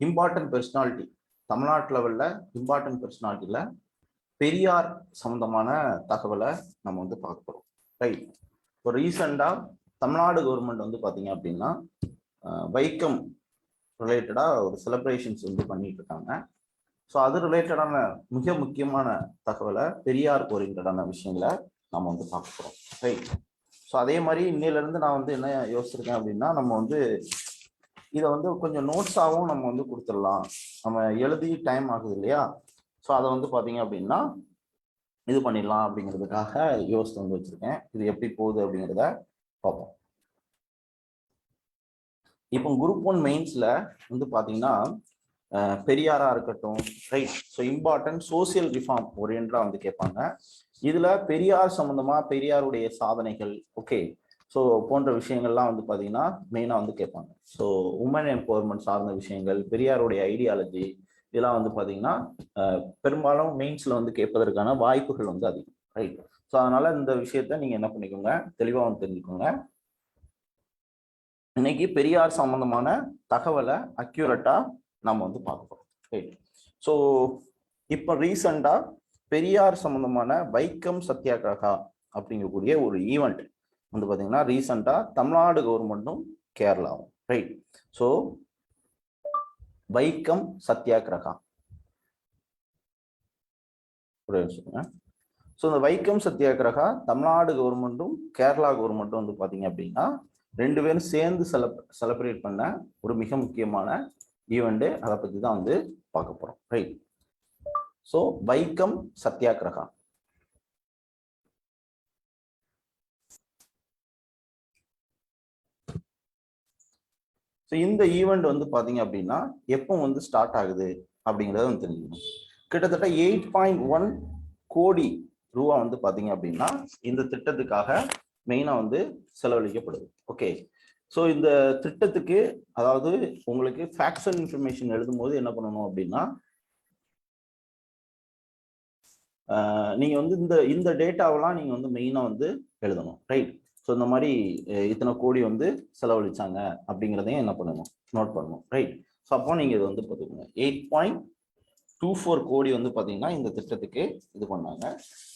Important personality தமிழ்நாட்டு லெவல்ல important பெர்சனாலிட்டியில Periyar சம்பந்தமான தகவலை நம்ம வந்து பார்க்க போறோம். ரைட். இப்போ ரீசெண்டா தமிழ்நாடு கவர்மெண்ட் வந்து பாத்தீங்க அப்படின்னா வைக்கம் ரிலேட்டடா ஒரு செலிப்ரேஷன்ஸ் வந்து பண்ணிட்டு இருக்காங்க. ஸோ அது ரிலேட்டடான மிக முக்கியமான தகவலை பெரியார் ஓரியன்டான விஷயங்களை நம்ம வந்து பார்க்க போறோம். ரைட். ஸோ அதே மாதிரி இன்னையிலேருந்து நான் வந்து என்ன யோசிச்சிருக்கேன் அப்படின்னா, நம்ம வந்து இதை வந்து கொஞ்சம் நோட்ஸாகவும் நம்ம வந்து கொடுத்துடலாம். நம்ம எழுதி டைம் ஆகுது இல்லையா? ஸோ அதை வந்து பார்த்தீங்க அப்படின்னா இது பண்ணிடலாம் அப்படிங்கிறதுக்காக யோசித்து வந்து வச்சிருக்கேன். இது எப்படி போகுது அப்படிங்கிறத பார்ப்போம். இப்போ குரூப் 1 மெயின்ஸ்ல வந்து பார்த்தீங்கன்னா பெரியாரா இருக்கட்டும், right. So important social reform ஓரியன்டா வந்து கேட்பாங்க. இதுல பெரியார் சம்பந்தமா பெரியாருடைய சாதனைகள், ஓகே, ஸோ போன்ற விஷயங்கள்லாம் வந்து பார்த்தீங்கன்னா மெயினாக வந்து கேட்பாங்க. ஸோ உமன் எம்பவர்மெண்ட் சார்ந்த விஷயங்கள், பெரியாருடைய ஐடியாலஜி, இதெல்லாம் வந்து பார்த்தீங்கன்னா பெரும்பாலும் மெயின்ஸ்ல வந்து கேட்பதற்கான வாய்ப்புகள் வந்து அதிகம். ரைட். ஸோ அதனால இந்த விஷயத்த நீங்க என்ன பண்ணிக்கோங்க, தெளிவாக வந்து தெரிஞ்சுக்கோங்க. இன்னைக்கு பெரியார் சம்பந்தமான தகவலை அக்யூரேட்டா நம்ம வந்து பார்க்க போறோம். ரைட். ஸோ இப்போ ரீசெண்டா பெரியார் சம்பந்தமான வைக்கம் சத்தியாகிரகா அப்படிங்கக்கூடிய ஒரு ஈவெண்ட் வந்து பார்த்தீங்கன்னா ரீசெண்டா தமிழ்நாடு கவர்மெண்ட்டும் கேரளாவும். Right. So Vaikom Satyagraha so இந்த வைக்கம் சத்தியாகிரகா தமிழ்நாடு கவர்மெண்ட்டும் கேரளா கவர்மெண்ட்டும் வந்து பார்த்தீங்க அப்படின்னா ரெண்டு பேரும் சேர்ந்து செலிப்ரேட் பண்ண ஒரு மிக முக்கியமான ஈவெண்ட். அதை பற்றி தான் வந்து பார்க்க போறோம். Right. So Vaikom Satyagraha so இந்த ஈவெண்ட் வந்து பார்த்தீங்க அப்படின்னா எப்போ வந்து ஸ்டார்ட் ஆகுது அப்படிங்கிறத வந்து தெரிஞ்சுக்கணும். கிட்டத்தட்ட 8.1 கோடி ரூபா வந்து பார்த்தீங்க அப்படின்னா இந்த திட்டத்துக்காக மெயினாக வந்து செலவழிக்கப்படுது. ஓகே. ஸோ இந்த திட்டத்துக்கு அதாவது உங்களுக்கு ஃபேக்ட்ஸ் அண்ட் இன்ஃபர்மேஷன் எழுதும் போது என்ன பண்ணணும் அப்படின்னா நீங்க வந்து இந்த டேட்டாவெல்லாம் நீங்க வந்து மெயினாக வந்து எழுதணும். ரைட். ஸோ இந்த மாதிரி இத்தனை கோடி வந்து செலவழிச்சாங்க அப்படிங்கிறதையும் என்ன பண்ணணும், நோட் பண்ணணும். ரைட். ஸோ அப்போ நீங்கள் இது வந்து பார்த்துக்கோங்க. 8.24 கோடி வந்து பார்த்தீங்கன்னா இந்த திட்டத்துக்கு இது பண்ணாங்க.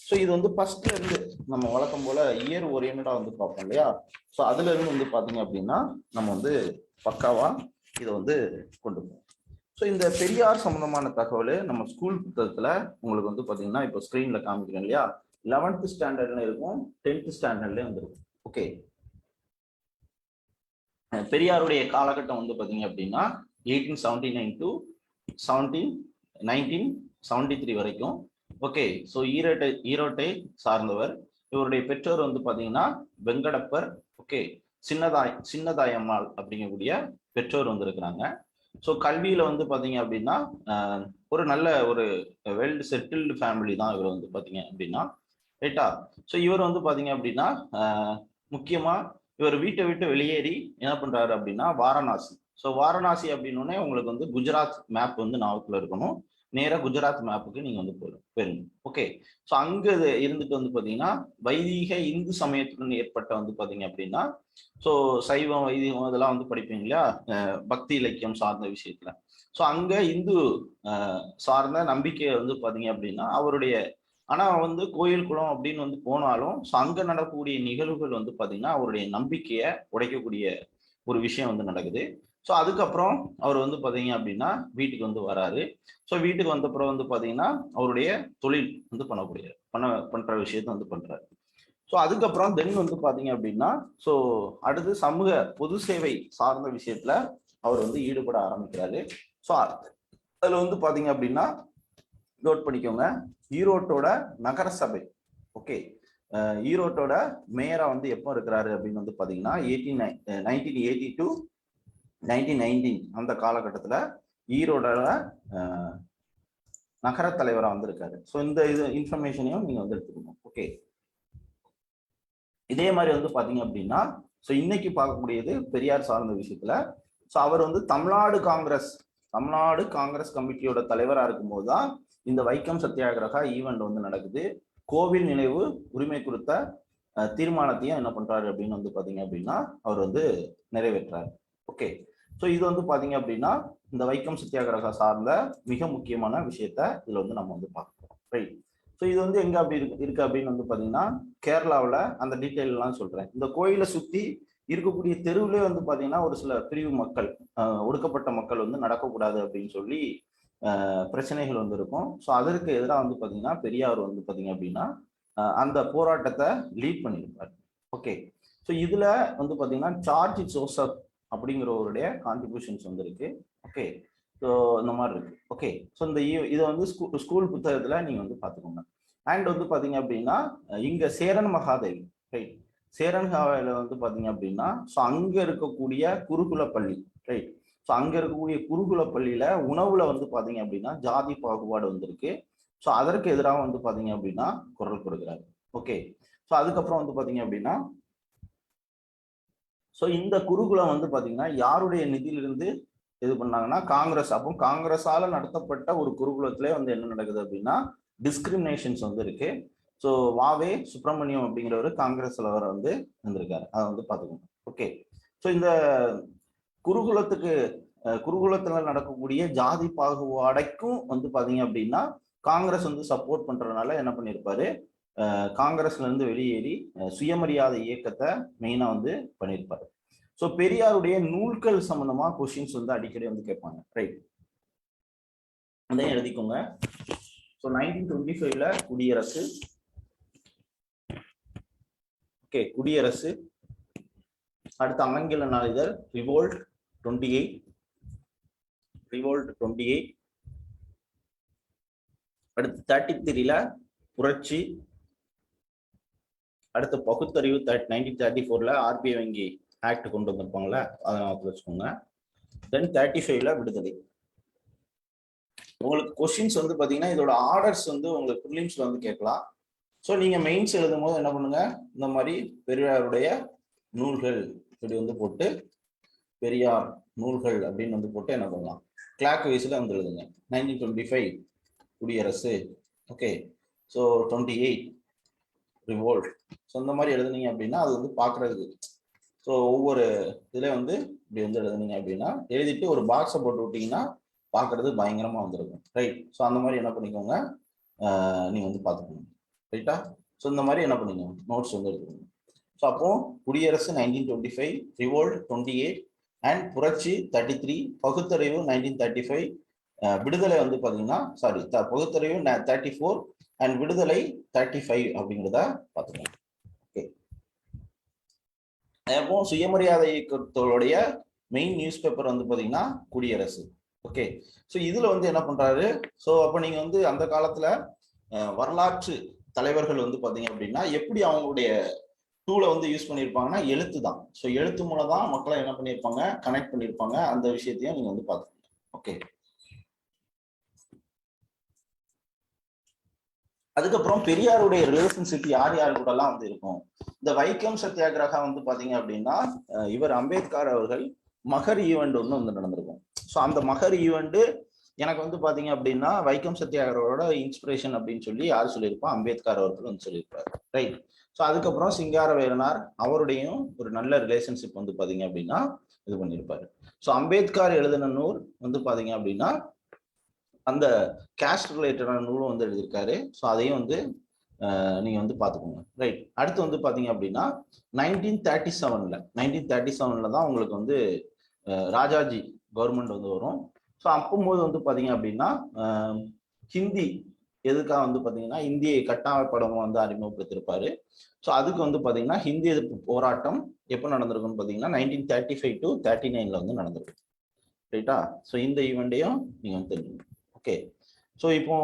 ஸோ இது வந்து ஃபர்ஸ்ட்ல இருந்து நம்ம வழக்கம் போல இயர் ஓரியன்டா வந்து பார்ப்போம் இல்லையா? ஸோ அதுல இருந்து வந்து பார்த்தீங்க அப்படின்னா நம்ம வந்து பக்காவா இதை வந்து கொண்டு போவோம். ஸோ இந்த பெரியார் சம்பந்தமான தகவல் நம்ம ஸ்கூல் புத்தகத்துல உங்களுக்கு வந்து பார்த்தீங்கன்னா இப்போ ஸ்கிரீன்ல காமிக்கிறேன் இல்லையா? 11th ஸ்டாண்டர்ட்ல இருக்கும், 10th ஸ்டாண்டர்ட்லயும் வந்துருக்கும். ஓகே. பெரியாருடைய காலகட்டம் வந்து பார்த்தீங்க அப்படின்னா 1879 to 1973 வரைக்கும். ஓகே. ஸோ ஈரோட்டை சார்ந்தவர். இவருடைய பெற்றோர் வந்து பார்த்தீங்கன்னா வெங்கடப்பர், ஓகே, சின்னதாயம்மாள் அப்படிங்கக்கூடிய பெற்றோர் வந்து இருக்கிறாங்க. ஸோ கல்வியில வந்து பார்த்தீங்க அப்படின்னா ஒரு நல்ல ஒரு வெல் செட்டில்டு ஃபேமிலி தான் இவர் வந்து பார்த்தீங்க அப்படின்னா. ரைட்டா. ஸோ இவர் வந்து பார்த்தீங்க அப்படின்னா முக்கியமா இவர் வீட்டை விட்டு வெளியேறி என்ன பண்றாரு அப்படின்னா வாரணாசி. ஸோ வாரணாசி அப்படின்னோடனே உங்களுக்கு வந்து குஜராத் மேப் வந்து ஞாபகத்துல இருக்கணும். நேராக குஜராத் மேப்புக்கு நீங்க வந்து போயிருங்க. ஓகே. ஸோ அங்க இருந்துட்டு வந்து பாத்தீங்கன்னா வைதீக இந்து சமயத்துடன் ஏற்பட்ட வந்து பாத்தீங்க அப்படின்னா ஸோ சைவம் வைதிகம் இதெல்லாம் வந்து படிப்பீங்க இல்லையா, பக்தி இலக்கியம் சார்ந்த விஷயத்துல. ஸோ அங்க இந்து சார்ந்த நம்பிக்கை வந்து பாத்தீங்க அப்படின்னா அவருடைய, ஆனா வந்து கோயில் குளம் அப்படின்னு வந்து போனாலும் ஸோ அங்க நடக்கக்கூடிய நிகழ்வுகள் வந்து பாத்தீங்கன்னா அவருடைய நம்பிக்கையை உடைக்கக்கூடிய ஒரு விஷயம் வந்து நடக்குது. ஸோ அதுக்கப்புறம் அவர் வந்து பார்த்தீங்க அப்படின்னா வீட்டுக்கு வந்து வராரு. ஸோ வீட்டுக்கு வந்தப்புறம் வந்து பார்த்தீங்கன்னா அவருடைய தொழில் வந்து பண்ற விஷயத்த வந்து பண்றாரு. ஸோ அதுக்கப்புறம் தென் வந்து பார்த்தீங்க அப்படின்னா ஸோ அடுத்து சமூக பொது சேவை சார்ந்த விஷயத்துல அவர் வந்து ஈடுபட ஆரம்பிக்கிறாரு. ஸோ அதுல வந்து பார்த்தீங்க அப்படின்னா நோட் பண்ணிக்கோங்க, ஈரோட்டோட நகரசபை, ஓகே, ஈரோட்டோட மேயரா வந்து எப்போ இருக்கிறாரு அப்படின்னு வந்து பார்த்தீங்கன்னா 1980 to 1919 அந்த காலகட்டத்தில் ஈரோட நகர தலைவராக வந்திருக்காரு. ஸோ இந்த இது இன்ஃபர்மேஷனையும் நீங்க வந்து எடுத்துக்கணும். ஓகே. இதே மாதிரி வந்து பாத்தீங்க அப்படின்னா ஸோ இன்னைக்கு பார்க்கக்கூடியது பெரியார் சார்ந்த விஷயத்துல. ஸோ அவர் வந்து தமிழ்நாடு காங்கிரஸ் கமிட்டியோட தலைவராக இருக்கும்போது தான் இந்த வைக்கம் சத்தியாகிரகா ஈவெண்ட் வந்து நடக்குது. கோவில் நினைவு உரிமை குறித்த தீர்மானத்தையும் என்ன பண்றாரு அப்படின்னு வந்து பாத்தீங்க அப்படின்னா அவர் வந்து நிறைவேற்றாரு. ஓகே. ஸோ இது வந்து பாத்தீங்க அப்படின்னா இந்த வைக்கம் சத்தியாகிரகா சார்ந்த மிக முக்கியமான விஷயத்த இதுல வந்து நம்ம வந்து பார்க்கிறோம். ரைட். ஸோ இது வந்து எங்க அப்படி இருக்கு அப்படின்னு வந்து பாத்தீங்கன்னா கேரளாவில் அந்த டீட்டெயில் எல்லாம் சொல்றேன். இந்த கோயிலை சுத்தி இருக்கக்கூடிய தெருவுலேயே வந்து பாத்தீங்கன்னா ஒரு சில பிரிவு மக்கள், ஒடுக்கப்பட்ட மக்கள் வந்து நடக்கக்கூடாது அப்படின்னு சொல்லி பிரச்சனைகள் வந்து இருக்கும். ஸோ அதற்கு எதிராக வந்து பாத்தீங்கன்னா பெரியார் வந்து பாத்தீங்க அப்படின்னா அந்த போராட்டத்தை லீட் பண்ணியிருப்பார். ஓகே. ஸோ இதுல வந்து பாத்தீங்கன்னா சார்ஜ் ஜோசப் அப்படிங்கிறவருடைய கான்ட்ரிபியூஷன்ஸ் வந்து இருக்கு. ஓகே. ஸோ இந்த மாதிரி இருக்கு. ஓகே. ஸோ இந்த இதை வந்து ஸ்கூல் புத்தகத்துல நீங்க வந்து பாத்துக்கோங்க. அண்ட் வந்து பாத்தீங்க அப்படின்னா இங்க சேரன் மகாதேவி, ரைட், சேரன் மகாதேவில வந்து பாத்தீங்க அப்படின்னா ஸோ அங்க இருக்கக்கூடிய குருகுல பள்ளி, ரைட். ஸோ அங்க இருக்கக்கூடிய குருகுல பள்ளியில உணவுல வந்து பாத்தீங்க அப்படின்னா ஜாதி பாகுபாடு வந்திருக்கு. ஸோ அதற்கு எதிராக வந்து பாத்தீங்க அப்படின்னா குரல் கொடுக்குறாரு. ஓகே. ஸோ அதுக்கப்புறம் வந்து பாத்தீங்க அப்படின்னா ஸோ இந்த குருகுலம் வந்து பாத்தீங்கன்னா யாருடைய நிதியிலிருந்து இது பண்ணாங்கன்னா காங்கிரஸ். அப்போ காங்கிரஸால நடத்தப்பட்ட ஒரு குருகுலத்திலே வந்து என்ன நடக்குது அப்படின்னா டிஸ்கிரிமினேஷன்ஸ் வந்து இருக்கு. ஸோ வாவே சுப்பிரமணியம் அப்படிங்கிறவர் காங்கிரஸ்ல வந்து இருந்திருக்காரு. அதை வந்து பாத்துக்கோங்க. ஓகே. ஸோ இந்த குருகுலத்துல நடக்கக்கூடிய ஜாதி பாகுபாடைக்கும் வந்து பாத்தீங்க அப்படின்னா காங்கிரஸ் வந்து சப்போர்ட் பண்றதுனால என்ன பண்ணியிருப்பாரு, காங்கிரஸ்ல இருந்து வெளியேறி சுயமரியாதை இயக்கத்தை மெயினா வந்து பண்ணியிருப்பாரு. ஸோ பெரியாருடைய நூல்கள் சம்பந்தமா கொஸ்டின்ஸ் வந்து அடிக்கடி வந்து கேட்பாங்க. ரைட், அதையும் எழுதிக்கோங்க. ஸோ 1925ல குடியரசு, ஓகே, குடியரசு. அடுத்து ஆங்கில நாளிதழ் ரிவோல்ட் 28, அடுத்து 33ல புரட்சி, அடுத்து பகுத்தறிவு 1934ல ஆர்பிஐ வங்கி ஆக்ட் கொண்டு வந்திருப்பாங்களே, அதை நான் வச்சுக்கோங்க. தென் 35ல விடுதலை. உங்களுக்கு கொஸ்டின்ஸ் வந்து பாத்தீங்கன்னா இதோட ஆர்டர்ஸ் வந்து உங்களுக்கு ப்ரிலிம்ஸ்ல வந்து கேட்கலாம். ஸோ நீங்க மெயின்ஸ் எழுதும் போது என்ன பண்ணுங்க, இந்த மாதிரி பெரியாருடைய நூல்கள் இப்படி வந்து போட்டு பெரியார் நூல்கள் அப்படின்னு வந்து போட்டு என்ன பண்ணலாம், கிளாக் வைஸ்ல வந்து எழுதுங்க. 1925 குடியரசு, ஓகே. So 28 revolt. ஸோ இந்த மாதிரி எழுதுனீங்க அப்படின்னா அது வந்து பாக்குறதுக்கு, ஸோ ஒவ்வொரு இதுல வந்து இப்படி வந்து எழுதுனீங்க அப்படின்னா எழுதிட்டு ஒரு பாக்ஸை போட்டு விட்டீங்கன்னா பாக்குறது பயங்கரமா வந்துருக்கும். ரைட். ஸோ அந்த மாதிரி என்ன பண்ணிக்கோங்க, நீங்க வந்து பாத்துக்கோங்க. ரைட்டா. ஸோ இந்த மாதிரி என்ன பண்ணிக்கோங்க, நோட்ஸ் வந்து எடுத்துக்கோங்க. ஸோ அப்போ குடியரசு 1925, ரிவோல்ட் 28 அண்ட் புரட்சி 33, பகுத்தறிவு 1935, விடுதலை வந்து பாத்தீங்கன்னா பகுத்தறிவு 34 அண்ட் விடுதலை 35 அப்படிங்கிறத பாத்துக்கோங்க. ஓகே. அப்போ சுயமரியாதை இயக்கத்தோடைய மெயின் நியூஸ் பேப்பர் வந்து பாத்தீங்கன்னா குடியரசு. ஓகே. ஸோ இதுல வந்து என்ன பண்றாரு, ஸோ அப்போ நீங்க வந்து அந்த காலத்துல வரலாற்று தலைவர்கள் வந்து பாத்தீங்க அப்படின்னா எப்படி அவங்களுடைய டூலை வந்து யூஸ் பண்ணியிருப்பாங்கன்னா எழுத்து தான். ஸோ எழுத்து மூலம் தான் மக்களை என்ன பண்ணியிருப்பாங்க, கனெக்ட் பண்ணியிருப்பாங்க. அந்த விஷயத்தையும் நீங்க வந்து பாத்துக்கோங்க. ஓகே. அதுக்கப்புறம் பெரியாருடைய ரிலேஷன்ஷிப் யார் யார் கூட எல்லாம் வந்து இருக்கும். இந்த வைக்கம் சத்தியாகிரகா வந்து பாத்தீங்க அப்படின்னா இவர் அம்பேத்கர் அவர்கள் மகர் ஈவெண்ட் ஒன்று வந்து நடந்திருக்கும். ஸோ அந்த மகர் ஈவெண்ட் எனக்கு வந்து பாத்தீங்க அப்படின்னா வைக்கம் சத்தியாகிரகரோட இன்ஸ்பிரேஷன் அப்படின்னு சொல்லி யார் சொல்லியிருப்பா, அம்பேத்கர் அவர்கள் வந்து சொல்லியிருப்பாரு. ரைட். ஸோ அதுக்கப்புறம் சிங்காரவேலனார் அவருடையும் ஒரு நல்ல ரிலேஷன்ஷிப் வந்து பாத்தீங்க அப்படின்னா இது பண்ணியிருப்பாரு. ஸோ அம்பேத்கர் எழுதின நூல் வந்து பாத்தீங்க அப்படின்னா அந்த கேஸ்ட் ரிலேட்டடான நூலும் வந்து எழுதியிருக்காரு. ஸோ அதையும் வந்து நீங்க வந்து பாத்துக்கோங்க. ரைட். அடுத்து வந்து பாத்தீங்க அப்படின்னா 1937ல தான் உங்களுக்கு வந்து ராஜாஜி கவர்மெண்ட் வந்து வரும். ஸோ அப்போது வந்து பாத்தீங்க அப்படின்னா ஹிந்தி எதுக்காக வந்து பாத்தீங்கன்னா இந்திய கட்டாயப்படமும் வந்து அறிமுகப்படுத்திருப்பாரு. ஸோ அதுக்கு வந்து பாத்தீங்கன்னா ஹிந்தி எதிர்ப்பு போராட்டம் எப்போ நடந்திருக்குன்னு பாத்தீங்கன்னா 1935 to 39ல வந்து நடந்திருக்கு. ரைட்டா. ஸோ இந்த ஈவெண்ட்டையும் நீங்க வந்து தெரிஞ்சுக்கணும். ஓகே. ஸோ இப்போ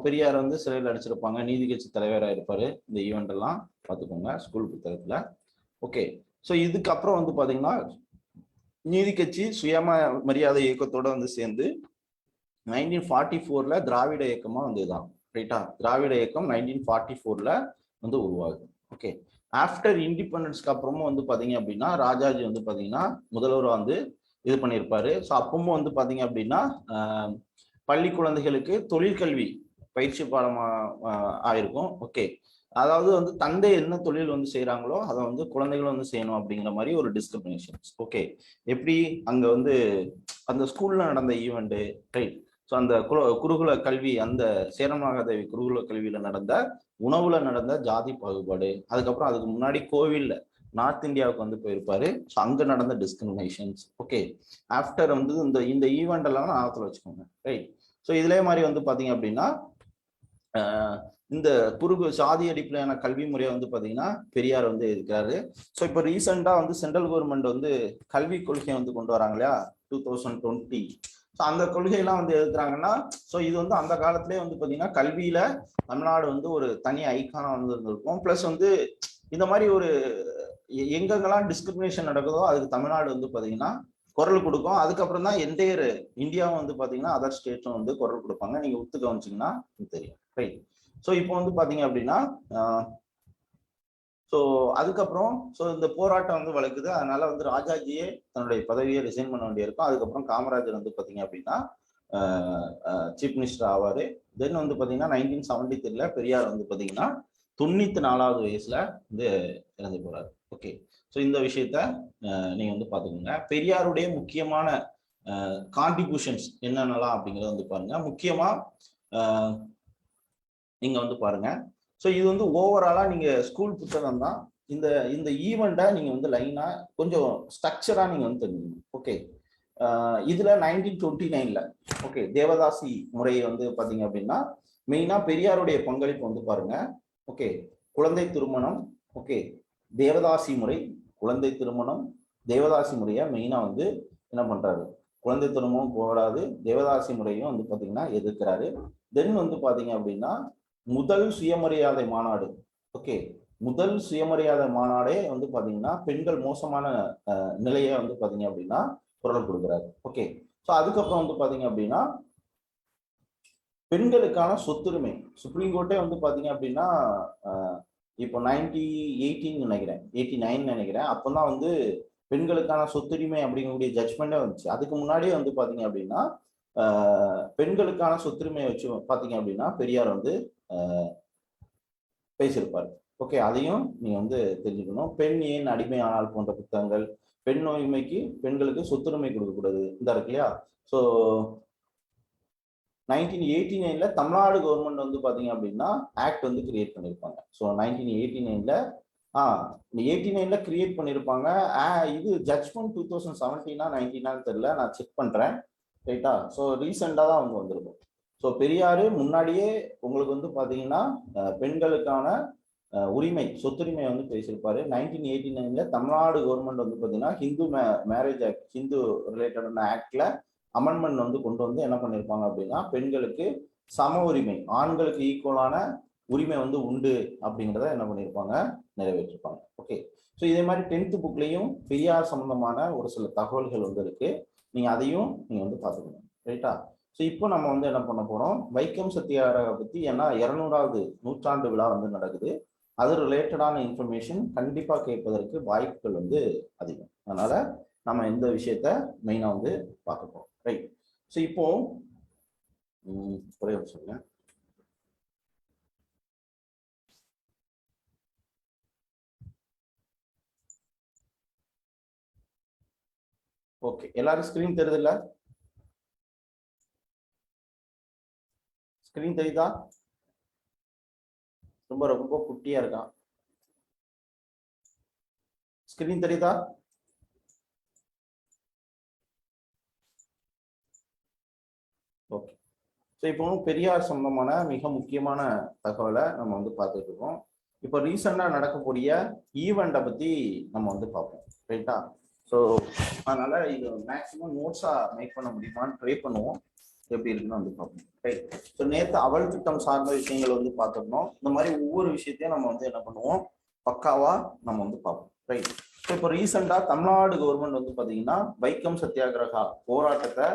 பெரியார் வந்து சிறையில் அடிச்சிருப்பாங்க, நீதி கட்சி தலைவராக இருப்பாரு. இந்த ஈவெண்ட் எல்லாம் பார்த்துக்கோங்க ஸ்கூல் புத்தகத்துல. ஓகே. ஸோ இதுக்கப்புறம் வந்து பாத்தீங்கன்னா நீதி கட்சி சுயமரியாதை இயக்கத்தோட வந்து சேர்ந்து 1944ல திராவிட இயக்கமா வந்துதான். ரைட்டா. திராவிட இயக்கம் 1944ல வந்து உருவாகுது. ஓகே. ஆஃப்டர் இண்டிபெண்டன்ஸ்க்கு அப்புறமும் வந்து பாத்தீங்க அப்படின்னா ராஜாஜி வந்து பாத்தீங்கன்னா முதல்வராக வந்து இது பண்ணியிருப்பாரு. ஸோ அப்பவும் வந்து பாத்தீங்க அப்படின்னா பள்ளி குழந்தைகளுக்கு தொழிற்கல்வி பயிற்சி பாடமா ஆயிருக்கும். ஓகே. அதாவது வந்து தந்தை என்ன தொழில் வந்து செய்யறாங்களோ அதை வந்து குழந்தைகளும் வந்து செய்யணும் அப்படிங்கிற மாதிரி ஒரு டிஸ்கிரிமினேஷன்ஸ். ஓகே, எப்படி அங்க வந்து அந்த ஸ்கூல்ல நடந்த ஈவெண்ட், ரைட்? ஸோ அந்த குருகுல கல்வி, அந்த சேரமாகாதேவி குருகுல கல்வியில நடந்த உணவுல நடந்த ஜாதி பாகுபாடு, அதுக்கப்புறம் அதுக்கு முன்னாடி கோவில்ல நார்த் இந்தியாவுக்கு வந்து போயிருப்பாரு, ஸோ அங்க நடந்த டிஸ்கிரிமினேஷன்ஸ். ஓகே, ஆஃப்டர் வந்து இந்த இந்த ஈவெண்ட் எல்லாம் ஆழத்துல வச்சுக்கோங்க, ரைட்? ஸோ இதுலயே மாதிரி வந்து பாத்தீங்க அப்படின்னா இந்த குறுகு சாதி அடிப்படையான கல்வி முறையை வந்து பாத்தீங்கன்னா பெரியார் வந்து இருக்கிறாரு. ஸோ இப்போ ரீசெண்டா வந்து சென்ட்ரல் கவர்மெண்ட் வந்து கல்வி கொள்கையை வந்து கொண்டு வராங்க இல்லையா, 2020. ஸோ அந்த கொள்கையெல்லாம் வந்து எதுக்குறாங்கன்னா, ஸோ இது வந்து அந்த காலத்திலே வந்து பாத்தீங்கன்னா கல்வியில தமிழ்நாடு வந்து ஒரு தனி ஐக்கானா வந்து இருந்திருக்கும். பிளஸ் வந்து இந்த மாதிரி ஒரு எங்கெங்கெல்லாம் டிஸ்கிரிமினேஷன் நடக்குதோ அதுக்கு தமிழ்நாடு வந்து பாத்தீங்கன்னா குரல் கொடுக்கும். அதுக்கப்புறம் தான் என்டையர் இந்தியாவும் வந்து பாத்தீங்கன்னா அதர் ஸ்டேட்டும் வந்து குரல் கொடுப்பாங்க. நீங்க ஒத்து கவனிச்சிங்கன்னா தெரியும், ரைட்? ஸோ இப்போ வந்து பாத்தீங்க அப்படின்னா ஸோ அதுக்கப்புறம் ஸோ இந்த போராட்டம் வந்து வளர்க்குது. அதனால வந்து ராஜாஜியே தன்னுடைய பதவியை ரிசைன் பண்ண வேண்டியிருக்கும். அதுக்கப்புறம் காமராஜர் வந்து பாத்தீங்க அப்படின்னா சீஃப் மினிஸ்டர் ஆவாரு. தென் வந்து பாத்தீங்கன்னா 1973 பெரியார் வந்து பாத்தீங்கன்னா 94வது வயசுல வந்து இறந்து போறாரு. ஓகே, ஸோ இந்த விஷயத்த நீங்க வந்து பாத்துக்கோங்க. பெரியாருடைய முக்கியமான கான்ட்ரிபியூஷன்ஸ் என்னென்னலாம் அப்படிங்கிறத வந்து பாருங்க. முக்கியமா நீங்க வந்து பாருங்க. ஸோ இது வந்து ஓவராலா நீங்க ஸ்கூல் புத்தகம் தான். இந்த இந்த ஈவெண்ட்டை நீங்க வந்து லைனா கொஞ்சம் ஸ்ட்ரக்சரா நீங்க வந்து தெரிஞ்சுக்கணும். ஓகே, இதுல 1929 ஓகே தேவதாசி முறையை வந்து பாத்தீங்க அப்படின்னா மெயினா பெரியாருடைய பங்களிப்பு வந்து பாருங்க. ஓகே, குழந்தை திருமணம், ஓகே தேவதாசி முறை, குழந்தை திருமணம், தேவதாசி முறையை மெயினா வந்து என்ன பண்றாரு, குழந்தை திருமணம் போடாது, தேவதாசி முறையும் வந்து பாத்தீங்கன்னா எதிர்க்கிறாரு. தென் வந்து பாத்தீங்க அப்படின்னா முதல் சுயமரியாதை மாநாடு, ஓகே முதல் சுயமரியாதை மாநாடே வந்து பாத்தீங்கன்னா பெண்கள் மோசமான நிலையை வந்து பாத்தீங்க அப்படின்னா குரல் கொடுக்குறாரு. ஓகே, ஸோ அதுக்கப்புறம் வந்து பாத்தீங்க அப்படின்னா பெண்களுக்கான சொத்துரிமை சுப்ரீம் கோர்ட்டே வந்து பாத்தீங்க அப்படின்னா இப்போ 1918 நினைக்கிறேன், 89 நினைக்கிறேன், அப்பதான் வந்து பெண்களுக்கான சொத்துரிமை அப்படிங்கக்கூடிய ஜட்ஜ்மெண்டே வந்துச்சு. அதுக்கு முன்னாடியே வந்து பாத்தீங்க அப்படின்னா பெண்களுக்கான சொத்துரிமையை வச்சு பாத்தீங்க அப்படின்னா பெரியார் வந்து பேசியிருப்பாரு. ஓகே, அதையும் நீங்க வந்து தெரிஞ்சுக்கணும். பெண் ஏன் அடிமை ஆனால் போன்ற புத்தகங்கள், பெண் உரிமைக்கு பெண்களுக்கு சொத்துரிமை கொடுக்கக்கூடாது இந்த இருக்கு இல்லையா. ஸோ 1989 தமிழ்நாடு கவர்மெண்ட் வந்து பாத்தீங்க அப்படின்னா ஆக்ட் வந்து கிரியேட் பண்ணியிருப்பாங்க. ஸோ 1989 89 கிரியேட் பண்ணியிருப்பாங்க. இது ஜட்ஜ்மெண்ட் 2017 19 தெரியல, நான் செக் பண்றேன், ரைட்டா? ஸோ ரீசெண்டாக தான் வந்து வந்திருக்கும். ஸோ பெரியாரு முன்னாடியே உங்களுக்கு வந்து பாத்தீங்கன்னா பெண்களுக்கான உரிமை சொத்துரிமை வந்து பேசியிருப்பாரு. 1989 தமிழ்நாடு கவர்மெண்ட் வந்து பாத்தீங்கன்னா ஹிந்து மேரேஜ் ஆக்ட், ஹிந்து ரிலேட்டடான ஆக்ட்ல அமெண்ட்மெண்ட் வந்து கொண்டு வந்து என்ன பண்ணியிருப்பாங்க அப்படின்னா பெண்களுக்கு சம உரிமை, ஆண்களுக்கு ஈக்குவலான உரிமை வந்து உண்டு அப்படிங்கிறத என்ன பண்ணியிருப்பாங்க, நிறைவேற்றிருப்பாங்க. ஓகே, ஸோ இதே மாதிரி 10th புக்லையும் பெரியார் சம்பந்தமான ஒரு சில தகவல்கள் வந்து இருக்கு, நீங்க அதையும் நீங்க வந்து பார்த்துக்கணும், ரைட்டா? ஸோ இப்போ நம்ம வந்து என்ன பண்ண போறோம், வைக்கம் சத்தியாகிரக பத்தி, ஏன்னா 200வது நூற்றாண்டு விழா வந்து நடக்குது, அது ரிலேட்டடான இன்ஃபர்மேஷன் கண்டிப்பா கேட்பதற்கு வாய்ப்புகள் வந்து அதிகம். அதனால நம்ம இந்த விஷயத்த மெயினா வந்து பார்க்க போறோம், ரைட்? ஸோ இப்போ ஒரே சொல்லுங்க. ஓகே, எல்லாரும் ஸ்கிரீன் தெரியுது இல்ல? ஸ்கிரீன் தெரியுதா? ரொம்ப ரொம்ப குட்டியா இருக்கான். ஸ்கிரீன் தெரியுதா? ஓகே, ஸோ இப்போ பெரியார் சம்பந்தமான மிக முக்கியமான தகவலை நம்ம வந்து பார்த்துட்டு இருக்கோம். இப்போ ரீசெண்டா நடக்கக்கூடிய ஈவெண்ட்டை பத்தி நம்ம வந்து பார்ப்போம், ரைட்டா? ஸோ அதனால இது மேக்சிமம் நோட்ஸா மேக் பண்ண முடியுமான்னு ட்ரை பண்ணுவோம், எப்படி இருக்குன்னு வந்து பார்ப்போம், ரைட்? ஸோ நேற்று அவல் திட்டம் சார்ந்த விஷயங்கள் வந்து பார்த்துருந்தோம். இந்த மாதிரி ஒவ்வொரு விஷயத்தையும் நம்ம வந்து என்ன பண்ணுவோம், பக்காவா நம்ம வந்து பார்ப்போம், ரைட்? ஸோ இப்போ ரீசெண்டா தமிழ்நாடு கவர்மெண்ட் வந்து பாத்தீங்கன்னா வைக்கம் சத்தியாகிரகா போராட்டத்தை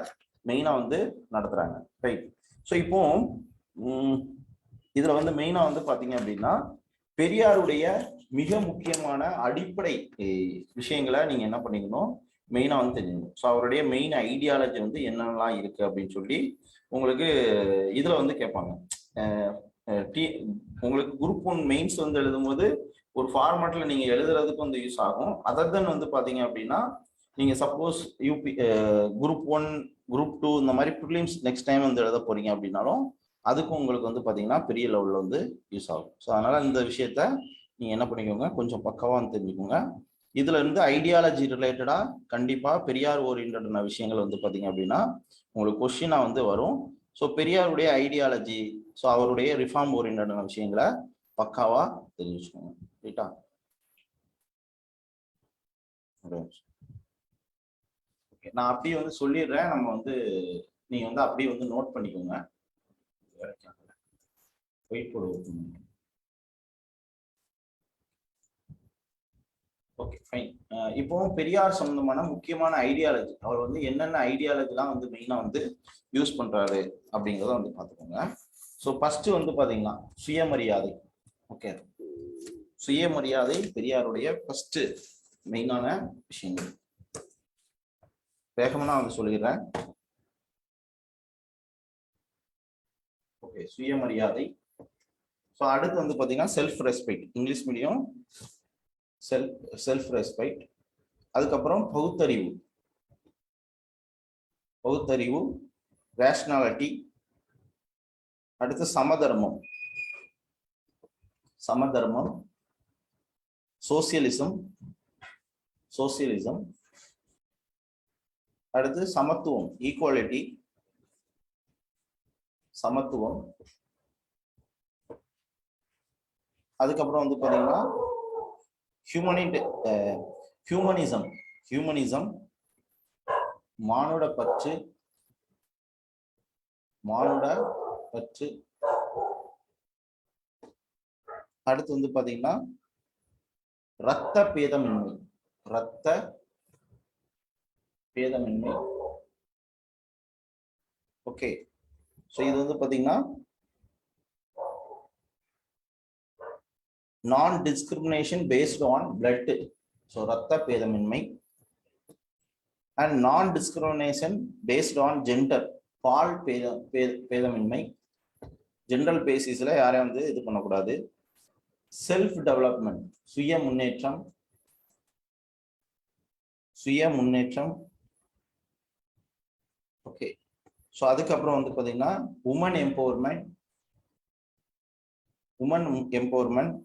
மெயினா வந்து நடத்துறாங்க, ரைட்? ஸோ இப்போ இதுல வந்து மெயினா வந்து பாத்தீங்க அப்படின்னா பெரியாருடைய மிக முக்கியமான அடிப்படை விஷயங்களை நீங்க என்ன பண்ணிக்கணும், மெயினா வந்து தெரிஞ்சுக்கணும். ஸோ அவருடைய மெயின் ஐடியாலஜி வந்து என்னென்னலாம் இருக்கு அப்படின்னு சொல்லி உங்களுக்கு இதுல வந்து கேட்பாங்க. உங்களுக்கு குரூப் 1 மெயின்ஸ் வந்து எழுதும்போது ஒரு ஃபார்மேட்ல நீங்க எழுதுறதுக்கு வந்து யூஸ் ஆகும். அதர் தென் வந்து பாத்தீங்க அப்படின்னா நீங்க சப்போஸ் யூபி குரூப் 1 குரூப் 2 இந்த மாதிரி ப்ரிலிம்ஸ் நெக்ஸ்ட் டைம் வந்து எழுத போறீங்க அப்படின்னாலும் அதுக்கும் உங்களுக்கு வந்து பாத்தீங்கன்னா பெரிய லெவல்ல வந்து யூஸ் ஆகும். ஸோ அதனால இந்த விஷயத்த நீங்க என்ன பண்ணிக்கோங்க, கொஞ்சம் பக்கவா தெரிஞ்சுக்கோங்க. இதுல இருந்து ஐடியாலஜி ரிலேட்டடா கண்டிப்பா பெரியார் ஓரியன்டான விஷயங்கள் வந்து பாத்தீங்க அப்படின்னா உங்களுக்கு கொஸ்டினா வந்து வரும். ஸோ பெரியாருடைய ஐடியாலஜி, ஸோ அவருடைய ரிஃபார்ம் ஓரியன்டான விஷயங்களை பக்காவா தெரிஞ்சுக்கோங்க. ரைட்டா? ஓகே, நான் அப்படியே வந்து சொல்லிடுறேன். நம்ம வந்து நீங்க வந்து அப்படியே வந்து நோட் பண்ணிக்கோங்க. வெயிட் போடுவோம். Okay fine. இப்போ பெரியார் சம்பந்தமான முக்கியமான ஐடியாலஜி, அவர் வந்து என்னென்ன ஐடியாலஜிலாம் வந்து மெயினா வந்து யூஸ் பண்றாரு அப்படிங்கிறத வந்து பார்த்துக்கோங்க. ஸோ ஃபர்ஸ்ட் வந்து பாத்தீங்கன்னா சுயமரியாதை. ஓகே, சுயமரியாதை பெரியாருடைய ஃபர்ஸ்ட் மெயினான விஷயங்கள். வேகமா நான் வந்து சொல்லிடுறேன். ஓகே, சுயமரியாதை. ஸோ அடுத்து வந்து பாத்தீங்கன்னா self respect, English medium self respect. அதுக்கப்புறம் பகுத்தறிவு, ரேஷனாலிட்டி. அடுத்து சமதர்மம், சோசியலிசம். அடுத்து சமத்துவம், ஈக்குவாலிட்டி, சமத்துவம். அதுக்கப்புறம் வந்து பாத்தீங்கன்னா ஹியூமனிசம், மானுட பற்று. அடுத்து வந்து பாத்தீங்கன்னா இரத்த பேதமின்மை. ஓகே, சோ இது வந்து பாத்தீங்கன்னா non discrimination based on blood. So ரத்த பேதமின்மை. And non discrimination based on gender, பால் பேதமின்மை. ஜெனரல் பேசிஸ்ல யாரையும் வந்து இது பண்ணக்கூடாது. செல்ஃப் டெவலப்மெண்ட், சுய முன்னேற்றம். ஓகே, ஸோ அதுக்கப்புறம் வந்து பாத்தீங்கன்னா உமன் எம்பவர்மெண்ட்.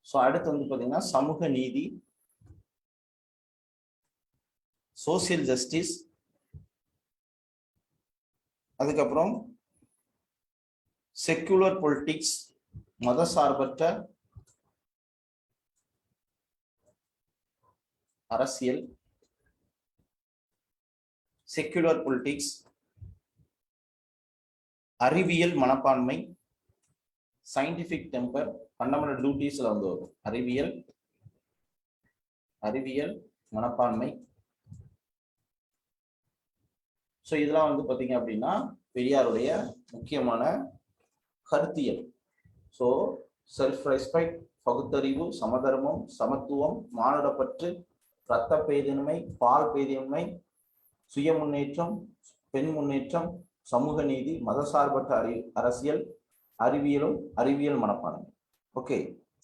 ஸோ அடுத்து வந்து பாத்தீங்கன்னா சமூக நீதி, சோசியல் ஜஸ்டிஸ். அதுக்கப்புறம் செக்குலர் பொலிட்டிக்ஸ், மதசார்பற்ற அரசியல். செக்குலர் பொலிட்டிக்ஸ், அறிவியல் மனப்பான்மை, சயின்டிபிக் டெம்பர். ஃபண்டமெண்டல் டியூட்டிஸ்ல வந்து வரும் அறிவியல் மனப்பான்மை. ஸோ இதெல்லாம் வந்து பாத்தீங்க அப்படின்னா பெரியாருடைய முக்கியமான கருத்தியல். ஸோ செல்ஃப் ரெஸ்பெக்ட், பகுத்தறிவு, சமதர்மம், சமத்துவம், மானுடப்பற்று, இரத்த பேதின்மை, பால் பேதின்மை, சுய முன்னேற்றம், பெண் முன்னேற்றம், சமூக நீதி, மதசார்பற்ற அரசியல், அறிவியல் மனப்பான்மை. Okay,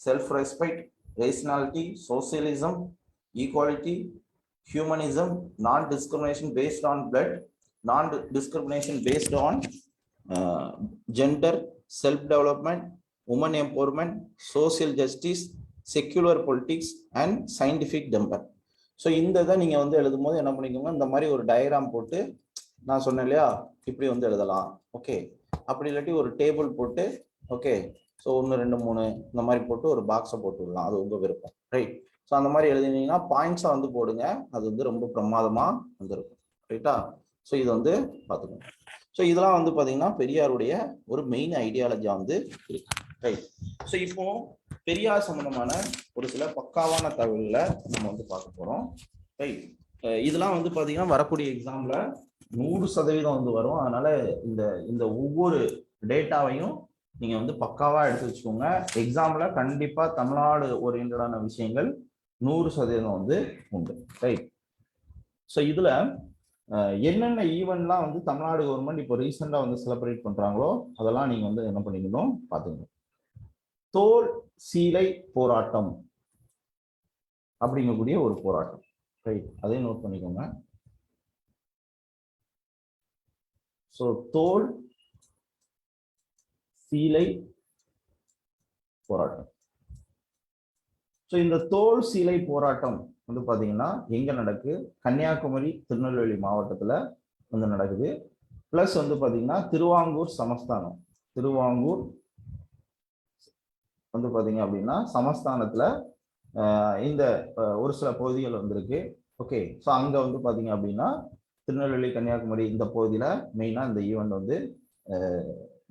self respect, rationality, socialism, equality, humanism, non discrimination based on blood, non discrimination based on gender, self development, woman empowerment, social justice, secular politics and scientific temper. So இந்த இதை நீங்க வந்து எழுதும் போது என்ன பண்ணிக்கோங்க, இந்த மாதிரி ஒரு டயக்ராம் போட்டு, நான் சொன்னேன் இல்லையா, இப்படி வந்து எழுதலாம். ஓகே, அப்படி இல்லாட்டி ஒரு டேபிள் போட்டு, ஓகே, ஸோ 1 2 3 இந்த மாதிரி போட்டு ஒரு பாக்ஸை போட்டு விடலாம். அது உங்க விருப்பம். ரைட்? ஸோ அந்த மாதிரி எழுதினீங்கன்னா பாயிண்ட்ஸை வந்து போடுங்க. அது வந்து ரொம்ப பிரமாதமா வந்துருக்கும். ரைட்டா? ஸோ இது வந்து பார்த்துக்கோங்க. ஸோ இதெல்லாம் வந்து பார்த்தீங்கன்னா பெரியாருடைய ஒரு மெயின் ஐடியாலஜியா வந்து இருக்கு. ரைட்? ஸோ இப்போ பெரியார் சம்பந்தமான ஒரு சில பக்காவான தகவல்களை நம்ம வந்து பார்க்க போறோம். ரைட்? இதெல்லாம் வந்து பார்த்தீங்கன்னா வரக்கூடிய எக்ஸாம்ல 100% வந்து வரும். அதனால இந்த ஒவ்வொரு டேட்டாவையும் நீங்க வந்து பக்காவா எடுத்து வச்சுக்கோங்க. எக்ஸாம்ல கண்டிப்பா தமிழ்நாடு ஓரியன்டான விஷயங்கள் 100% வந்து உண்டு. ரைட்? ஸோ இதுல என்னென்ன ஈவெண்ட்லாம் வந்து தமிழ்நாடு கவர்மெண்ட் இப்போ ரீசெண்டாக வந்து செலிப்ரேட் பண்றாங்களோ அதெல்லாம் நீங்க வந்து என்ன பண்ணிக்கணும் பாத்துங்க. தோல் சீலை போராட்டம் அப்படிங்கக்கூடிய ஒரு போராட்டம், ரைட், அதையும் நோட் பண்ணிக்கோங்க. ஸோ தோல் சீலை போராட்டம். ஸோ இந்த தோல் சீலை போராட்டம் வந்து பாத்தீங்கன்னா எங்க நடக்கு, கன்னியாகுமரி திருநெல்வேலி மாவட்டத்துல வந்து நடக்குது. பிளஸ் வந்து பாத்தீங்கன்னா திருவாங்கூர் சமஸ்தானம், திருவாங்கூர் வந்து பாத்தீங்க அப்படின்னா சமஸ்தானத்துல இந்த ஒரு சில பகுதிகள் வந்திருக்கு. ஓகே, ஸோ அங்க வந்து பாத்தீங்க அப்படின்னா திருநெல்வேலி கன்னியாகுமரி இந்த பகுதியில மெயினா இந்த ஈவெண்ட் வந்து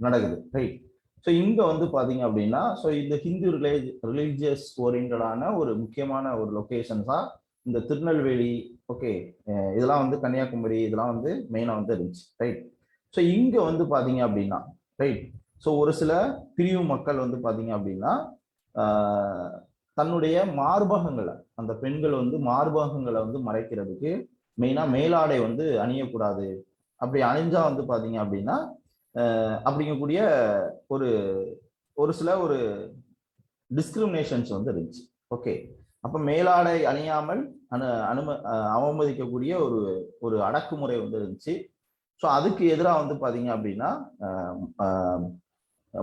நடக்குது, ரைட். ஸோ இங்க வந்து பாத்தீங்க அப்படின்னா ஸோ இந்த ஹிந்து ரிலீஜியஸ் ஓரியன்டான ஒரு முக்கியமான ஒரு லொகேஷன்ஸா இந்த திருநெல்வேலி, ஓகே, இதெல்லாம் வந்து கன்னியாகுமரி இதெல்லாம் வந்து மெயினா வந்து இருந்துச்சு, ரைட். ஸோ இங்க வந்து பாத்தீங்க அப்படின்னா ரைட், ஸோ ஒரு சில பிரிவு மக்கள் வந்து பாத்தீங்க அப்படின்னா தன்னுடைய மார்பகங்களை, அந்த பெண்கள் வந்து மார்பகங்களை வந்து மறைக்கிறதுக்கு மெயினா மேலாடை வந்து அணியக்கூடாது, அப்படி அணிஞ்சா வந்து பாத்தீங்க அப்படின்னா அப்படிங்கக்கூடிய ஒரு ஒரு சில ஒரு டிஸ்கிரிமினேஷன்ஸ் வந்து இருந்துச்சு. ஓகே, அப்ப மேலாடை அணியாமல் அவமதிக்கக்கூடிய ஒரு ஒரு அடக்குமுறை வந்து இருந்துச்சு. ஸோ அதுக்கு எதிராக வந்து பாத்தீங்க அப்படின்னா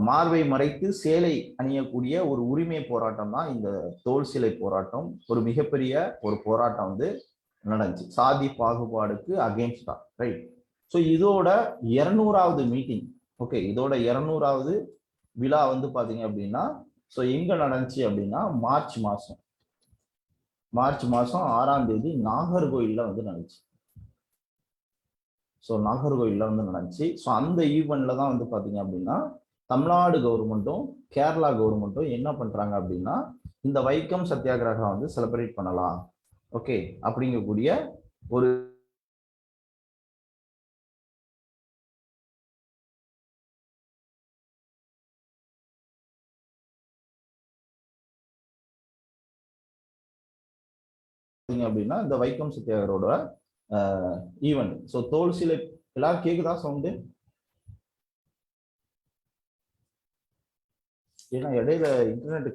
மார்பை மறைத்து சேலை அணியக்கூடிய ஒரு உரிமை போராட்டம் தான் இந்த தோல் சிலை போராட்டம். ஒரு மிகப்பெரிய ஒரு போராட்டம் வந்து நடந்துச்சு, சாதி பாகுபாடுக்கு அகேன்ஸ்டா, ரைட். ஸோ இதோட 200வது மீட்டிங், ஓகே, இதோட 200வது விழா வந்து பாத்தீங்க அப்படின்னா ஸோ எங்க நடந்துச்சு அப்படின்னா மார்ச் மாசம் 6ஆம் தேதி நாகர்கோயில்ல வந்து நடந்துச்சு. ஸோ நாகர்கோயில்ல வந்து நடந்துச்சு. ஸோ அந்த ஈவெண்ட்ல தான் வந்து பாத்தீங்க அப்படின்னா தமிழ்நாடு கவர்மெண்ட்டும் கேரளா கவர்மெண்ட்டும் என்ன பண்றாங்க அப்படின்னா இந்த வைக்கம் சத்தியாகிரகம் வந்து செலிப்ரேட் பண்ணலாம், ஓகே, அப்படிங்கக்கூடிய ஒரு அப்படின்னா இந்த வைக்கம் சத்தியாகிரோட ஈவெண்ட். ஸோ தோல் சிலை எல்லாரும் கேக்குதா சவுண்டு? ஏன்னா இடையில இன்டர்நெட்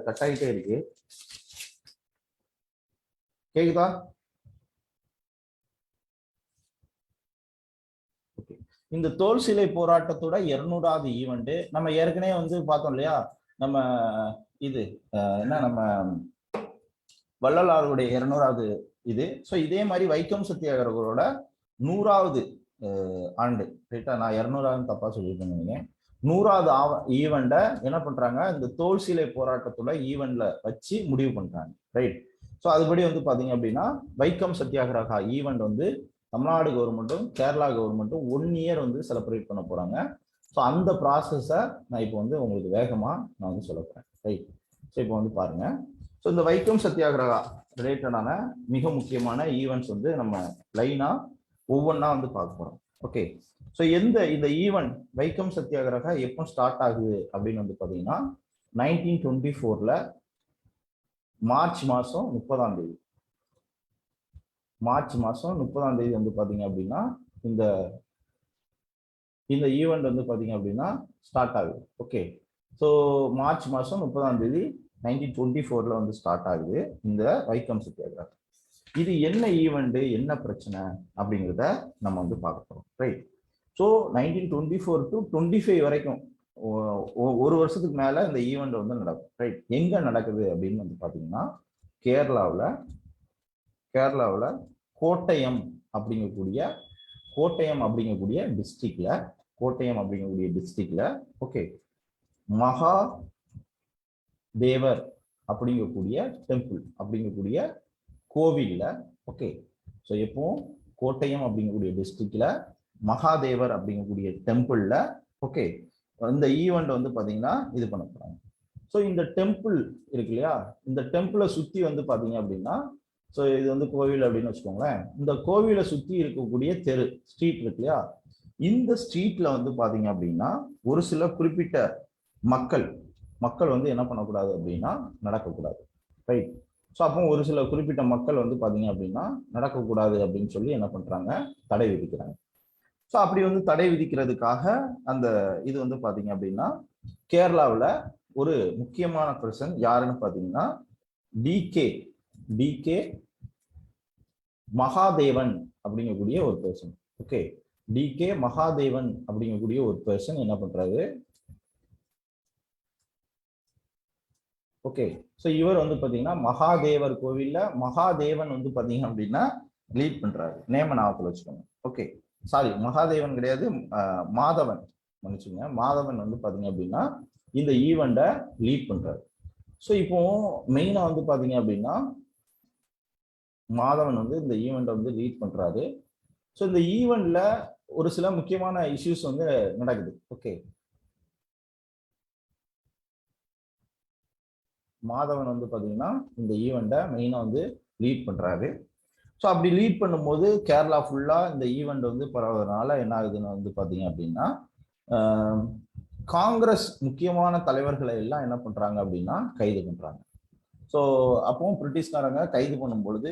கட் ஆகிட்டே இருக்கு, கேக்குதா? ஓகே, இந்த தோல் சிலை போராட்டத்தோட 200வது ஈவெண்ட் நம்ம ஏற்கனவே வந்து பார்த்தோம் இல்லையா, நம்ம இது என்ன நம்ம வள்ளலாருடைய 200வது இது. ஸோ இதே மாதிரி வைக்கம் சத்தியாகிரகரோட 100வது ஆண்டு, ரைட்டா, நான் 200வது தப்பா சொல்லியிருக்கேன். 100வது ஈவெண்ட என்ன பண்றாங்க, இந்த தோல் சிலை போராட்டத்தோட ஈவெண்ட்ல வச்சு முடிவு பண்றாங்க, ரைட். ஸோ அதுபடி வந்து பாத்தீங்க அப்படின்னா வைக்கம் சத்தியாகிரகா ஈவெண்ட் வந்து தமிழ்நாடு கவர்மெண்ட்டும் கேரளா கவர்மெண்ட்டும் 1 இயர் வந்து செலிப்ரேட் பண்ண போறாங்க. ஸோ அந்த ப்ராசஸை நான் இப்போ வந்து உங்களுக்கு வேகமா நான் வந்து சொல்ல போறேன், ரைட். ஸோ இப்போ வந்து பாருங்க, ஸோ இந்த வைக்கம் சத்தியாகிரகா ரிலேட்டடான மிக முக்கியமான ஈவெண்ட்ஸ் வந்து நம்ம லைனா ஒவ்வொன்றா வந்து பார்க்க போறோம், ஓகே. ஸோ இந்த ஈவெண்ட் வைக்கம் சத்தியாகிரகா எப்போ ஸ்டார்ட் ஆகுது அப்படின்னு வந்து பார்த்தீங்கன்னா 1924ல மார்ச் மாசம் 30ஆம் தேதி, மார்ச் மாசம் 30ஆம் தேதி வந்து பாத்தீங்க அப்படின்னா இந்த ஈவெண்ட் வந்து பாத்தீங்க அப்படின்னா ஸ்டார்ட் ஆகுது, ஓகே. ஸோ மார்ச் மாசம் 30ஆம் தேதி 1924ல வந்து ஸ்டார்ட் ஆகுது இந்த வைக்கம் சத்தியாகிரகம். இது என்ன ஈவெண்ட், என்ன பிரச்சனை அப்படிங்கிறத நம்ம வந்து பார்க்க போறோம், ரைட். ஸோ 1924 to 25 வரைக்கும் ஒரு வருஷத்துக்கு மேல இந்த ஈவெண்ட் வந்து நடக்கும், ரைட். எங்க நடக்குது அப்படின்னு வந்து பாத்தீங்கன்னா கேரளாவில் கோட்டயம் அப்படிங்கக்கூடிய டிஸ்ட்ரிக்ட்ல ஓகே மகா தேவர் அப்படிங்கக்கூடிய டெம்பிள் அப்படிங்கக்கூடிய கோவில்ல, ஓகே. ஸோ எப்போ கோட்டயம் அப்படிங்கக்கூடிய டிஸ்ட்ரிக்ட்ல மகாதேவர் அப்படிங்கக்கூடிய டெம்பிள்ல, ஓகே, இந்த ஈவெண்ட் வந்து பாத்தீங்கன்னா இது பண்ண போறாங்க. ஸோ இந்த டெம்பிள் இருக்கு இல்லையா, இந்த டெம்பிளை சுத்தி வந்து பாத்தீங்க அப்படின்னா ஸோ இது வந்து கோவில் அப்படின்னு வச்சுக்கோங்களேன். இந்த கோவிலை சுத்தி இருக்கக்கூடிய தெரு ஸ்ட்ரீட் இருக்கு இல்லையா, இந்த ஸ்ட்ரீட்ல வந்து பாத்தீங்க அப்படின்னா ஒரு சில குறிப்பிட்ட மக்கள் வந்து என்ன பண்ணக்கூடாது அப்படின்னா நடக்கக்கூடாது, ரைட். ஸோ அப்போ ஒரு சில குறிப்பிட்ட மக்கள் வந்து பாத்தீங்க அப்படின்னா நடக்கக்கூடாது அப்படின்னு சொல்லி என்ன பண்றாங்க, தடை விதிக்கிறாங்க. ஸோ அப்படி வந்து தடை விதிக்கிறதுக்காக அந்த இது வந்து பாத்தீங்க அப்படின்னா கேரளாவில் ஒரு முக்கியமான பர்சன் யாருன்னு பாத்தீங்கன்னா டிகே மகாதேவன் அப்படிங்கக்கூடிய ஒரு பர்சன். ஓகே, டிகே மகாதேவன் அப்படிங்கக்கூடிய ஒரு பர்சன் என்ன பண்றாரு, ஓகே. ஸோ இவர் வந்து பாத்தீங்கன்னா மகாதேவர் கோவில்ல மகாதேவன் வந்து பாத்தீங்க அப்படின்னா லீட் பண்றாரு. நேம ஞாபகத்தில் வச்சுக்கோங்க. ஓகே, சாரி, மகாதேவன் கிடையாது, மாதவன், மன்னிச்சுங்க. மாதவன் வந்து பாத்தீங்க அப்படின்னா இந்த ஈவெண்ட்டை லீட் பண்றாரு. ஸோ இப்போ மெயினா வந்து பாத்தீங்க அப்படின்னா மாதவன் வந்து இந்த ஈவெண்ட்டை வந்து லீட் பண்றாரு. ஸோ இந்த ஈவெண்ட்ல ஒரு சில முக்கியமான இஷ்யூஸ் வந்து நடக்குது. ஓகே, மாதவன் வந்து பாத்தீங்கன்னா இந்த ஈவெண்ட்டை மெயினா வந்து லீட் பண்றாரு. ஸோ அப்படி லீட் பண்ணும்போது கேரளா ஃபுல்லா இந்த ஈவெண்ட் வந்து பரவதுனால என்ன ஆகுதுன்னு வந்து பாத்தீங்க அப்படின்னா காங்கிரஸ் முக்கியமான தலைவர்களை எல்லாம் என்ன பண்றாங்க அப்படின்னா கைது பண்றாங்க. ஸோ அப்பவும் பிரிட்டிஷ்காரங்க கைது பண்ணும் பொழுது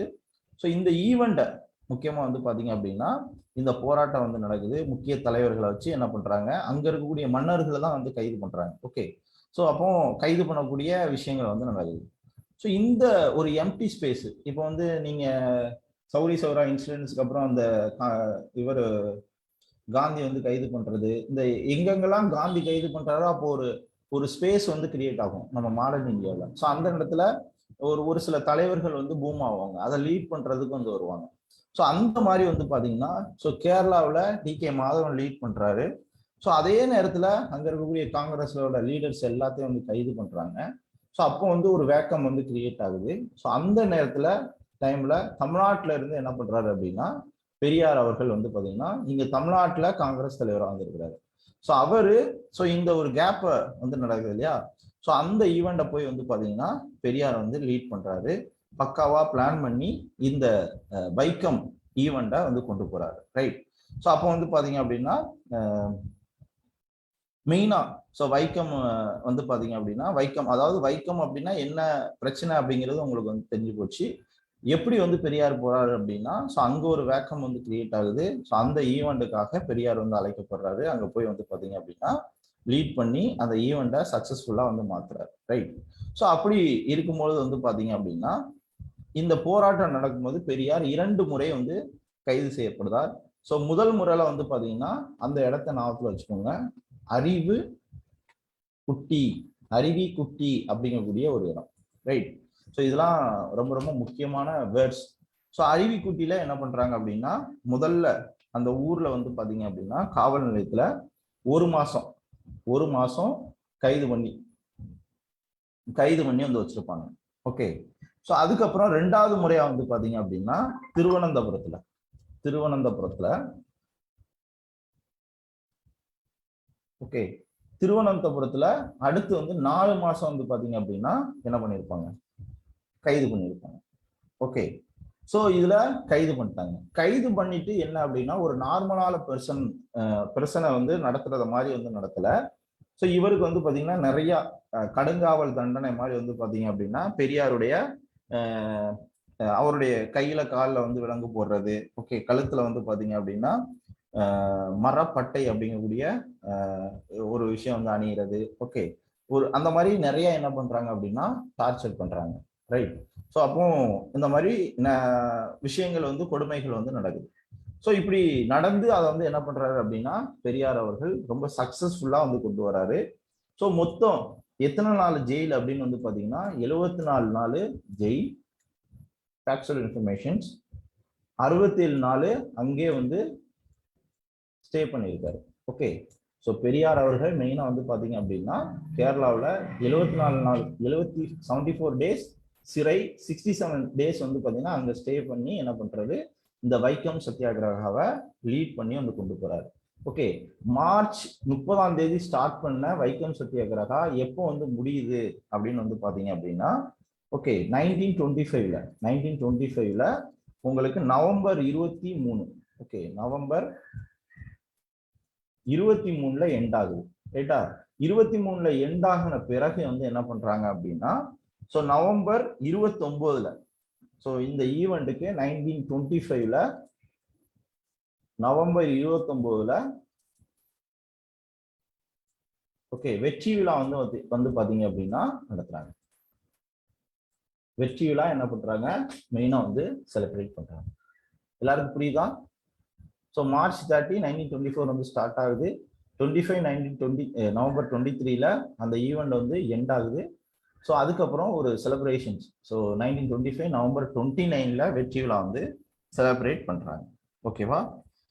ஸோ இந்த ஈவெண்ட்டை முக்கியமா வந்து பாத்தீங்க அப்படின்னா இந்த போராட்டம் வந்து நடக்குது. முக்கிய தலைவர்களை வச்சு என்ன பண்றாங்க, அங்க இருக்கக்கூடிய மன்னர்களை தான் வந்து கைது பண்றாங்க. ஓகே, ஸோ அப்போ கைது பண்ணக்கூடிய விஷயங்கள் வந்து நடக்குது. ஸோ இந்த ஒரு எம்டி ஸ்பேஸ் இப்போ வந்து நீங்க சௌரி சௌரா இன்சிடென்ட்ஸ்க்கு அப்புறம் அந்த இவர் காந்தி வந்து கைது பண்றது, இந்த எங்கெங்கெல்லாம் காந்தி கைது பண்றாரோ அப்போ ஒரு ஸ்பேஸ் வந்து கிரியேட் ஆகும் நம்ம மாடர்ன் இந்தியாவில். ஸோ அந்த இடத்துல ஒரு சில தலைவர்கள் வந்து பூம் ஆவாங்க, அதை லீட் பண்றதுக்கு வந்து வருவாங்க. ஸோ அந்த மாதிரி வந்து பாத்தீங்கன்னா ஸோ கேரளாவில் டிகே மாதவன் லீட் பண்றாரு. ஸோ அதே நேரத்துல அங்க இருக்கக்கூடிய காங்கிரஸோட லீடர்ஸ் எல்லாத்தையும் வந்து கைது பண்றாங்க. ஸோ அப்போ வந்து ஒரு வேக்கம் வந்து கிரியேட் ஆகுது. ஸோ அந்த நேரத்துல டைம்ல தமிழ்நாட்டில இருந்து என்ன பண்றாரு அப்படின்னா பெரியார் அவர்கள் வந்து பாத்தீங்கன்னா இங்க தமிழ்நாட்டுல காங்கிரஸ் தலைவராக வந்திருக்கிறாரு. ஸோ அவரு ஸோ இந்த ஒரு கேப்பை வந்து நடக்குது இல்லையா, ஸோ அந்த ஈவெண்ட்டை போய் வந்து பாத்தீங்கன்னா பெரியார் வந்து லீட் பண்றாரு. பக்காவா பிளான் பண்ணி இந்த வைக்கம் ஈவெண்ட்டை வந்து கொண்டு போறாரு. ரைட். ஸோ அப்போ வந்து பாத்தீங்க அப்படின்னா மெயினா ஸோ வைக்கம் வந்து பாத்தீங்க அப்படின்னா வைக்கம், அதாவது வைக்கம் அப்படின்னா என்ன பிரச்சனை அப்படிங்கிறது உங்களுக்கு வந்து தெரிஞ்சு போச்சு. எப்படி வந்து பெரியார் போறாரு அப்படின்னா ஸோ அங்க ஒரு வேக்கம் வந்து கிரியேட் ஆகுது. ஸோ அந்த ஈவெண்ட்டுக்காக பெரியார் வந்து அழைக்கப்படுறாரு. அங்க போய் வந்து பாத்தீங்க அப்படின்னா லீட் பண்ணி அந்த ஈவெண்ட்டை சக்சஸ்ஃபுல்லா வந்து மாத்துறாரு. ரைட். ஸோ அப்படி இருக்கும்போது வந்து பாத்தீங்க அப்படின்னா இந்த போராட்டம் நடக்கும்போது பெரியார் 2 முறை வந்து கைது செய்யப்படுறார். ஸோ முதல் முறையில வந்து பாத்தீங்கன்னா அந்த இடத்த ஞாபகத்துல வச்சுக்கோங்க, அருவி குட்டி அப்படிங்கக்கூடிய ஒரு இடம். ரைட். ஸோ இதெல்லாம் ரொம்ப ரொம்ப முக்கியமான வேர்ட்ஸ். ஸோ அருவிக்குட்டியில என்ன பண்றாங்க அப்படின்னா முதல்ல அந்த ஊர்ல வந்து பாத்தீங்க அப்படின்னா காவல் நிலையத்துல ஒரு மாசம் கைது பண்ணி வந்து வச்சிருப்பாங்க. ஓகே. ஸோ அதுக்கப்புறம் 2வது முறையா வந்து பாத்தீங்க அப்படின்னா திருவனந்தபுரத்துல ஓகே, திருவனந்தபுரத்துல அடுத்து வந்து 4 மாசம் வந்து பாத்தீங்க அப்படின்னா என்ன பண்ணிருப்பாங்க, கைது பண்ணிருப்பாங்க. ஓகே. ஸோ இதுல கைது பண்ணிட்டாங்க. கைது பண்ணிட்டு என்ன அப்படின்னா ஒரு நார்மலான பெர்சனை வந்து நடத்துறத மாதிரி வந்து நடத்தல. ஸோ இவருக்கு வந்து பாத்தீங்கன்னா நிறைய கடுங்காவல் தண்டனை மாதிரி வந்து பாத்தீங்க அப்படின்னா பெரியாருடைய அவருடைய கையில காலில் வந்து விலங்கு போடுறது, ஓகே, கழுத்துல வந்து பாத்தீங்க அப்படின்னா மரப்பட்டை அப்படிங்கக்கூடிய ஒரு விஷயம் வந்து அணிகிறது. ஓகே, அந்த மாதிரி நிறைய என்ன பண்றாங்க அப்படின்னா டார்ச்சர் பண்றாங்க. ரைட். ஸோ அப்போ இந்த மாதிரி விஷயங்கள் வந்து கொடுமைகள் வந்து நடக்குது. ஸோ இப்படி நடந்து அதை வந்து என்ன பண்றாரு அப்படின்னா பெரியார் அவர்கள் ரொம்ப சக்சஸ்ஃபுல்லா வந்து கொண்டு வராரு. ஸோ மொத்தம் எத்தனை நாள் ஜெயில் அப்படின்னு வந்து பாத்தீங்கன்னா 74 நாள் ஜெயில், ஃபேக்சுவல் இன்ஃபர்மேஷன்ஸ், 67 நாள் அங்கே வந்து ஸ்டே பண்ணியிருக்காரு. ஓகே. ஸோ பெரியார் அவர்கள் மெயினா வந்து பாத்தீங்க அப்படின்னா கேரளாவில் 74 நாள் 74 டேஸ் சிறை, 67 டேஸ் வந்து பாத்தீங்கன்னா அங்க ஸ்டே பண்ணி என்ன பண்றாரு, இந்த வைக்கம் சத்தியாகிரகாவை லீட் பண்ணி வந்து கொண்டு போறாரு. ஓகே. மார்ச் 30ஆம் தேதி ஸ்டார்ட் பண்ண வைக்கம் சத்தியாகிரகா எப்போ வந்து முடியுது அப்படின்னு வந்து பாத்தீங்க அப்படின்னா ஓகே 1925ல உங்களுக்கு நவம்பர் 23, ஓகே, நவம்பர் 23ல எண்ட் ஆகுது. ரைட்டா. 23ல எண்ட் ஆகின பிறகு வந்து என்ன பண்றாங்க அப்படின்னா ஸோ நவம்பர் 29ல ஸோ இந்த ஈவெண்ட்டுக்கு 1925ல நவம்பர் 29ல ஓகே வெற்றி விழா வந்து பாத்தீங்க அப்படின்னா நடத்துறாங்க. வெற்றி விழா என்ன பண்றாங்க, மெயினா வந்து செலிப்ரேட் பண்றாங்க. எல்லாருக்கும் புரியுதா? ஸோ மார்ச் 30 1924 வந்து ஸ்டார்ட் ஆகுது. 25 நவம்பர் 23ல அந்த ஈவெண்ட் வந்து எண்ட் ஆகுது. ஸோ அதுக்கப்புறம் ஒரு செலிப்ரேஷன்ஸ். ஸோ 1925 நவம்பர் 29ல வெற்றி விழா வந்து செலிப்ரேட் பண்றாங்க. ஓகேவா?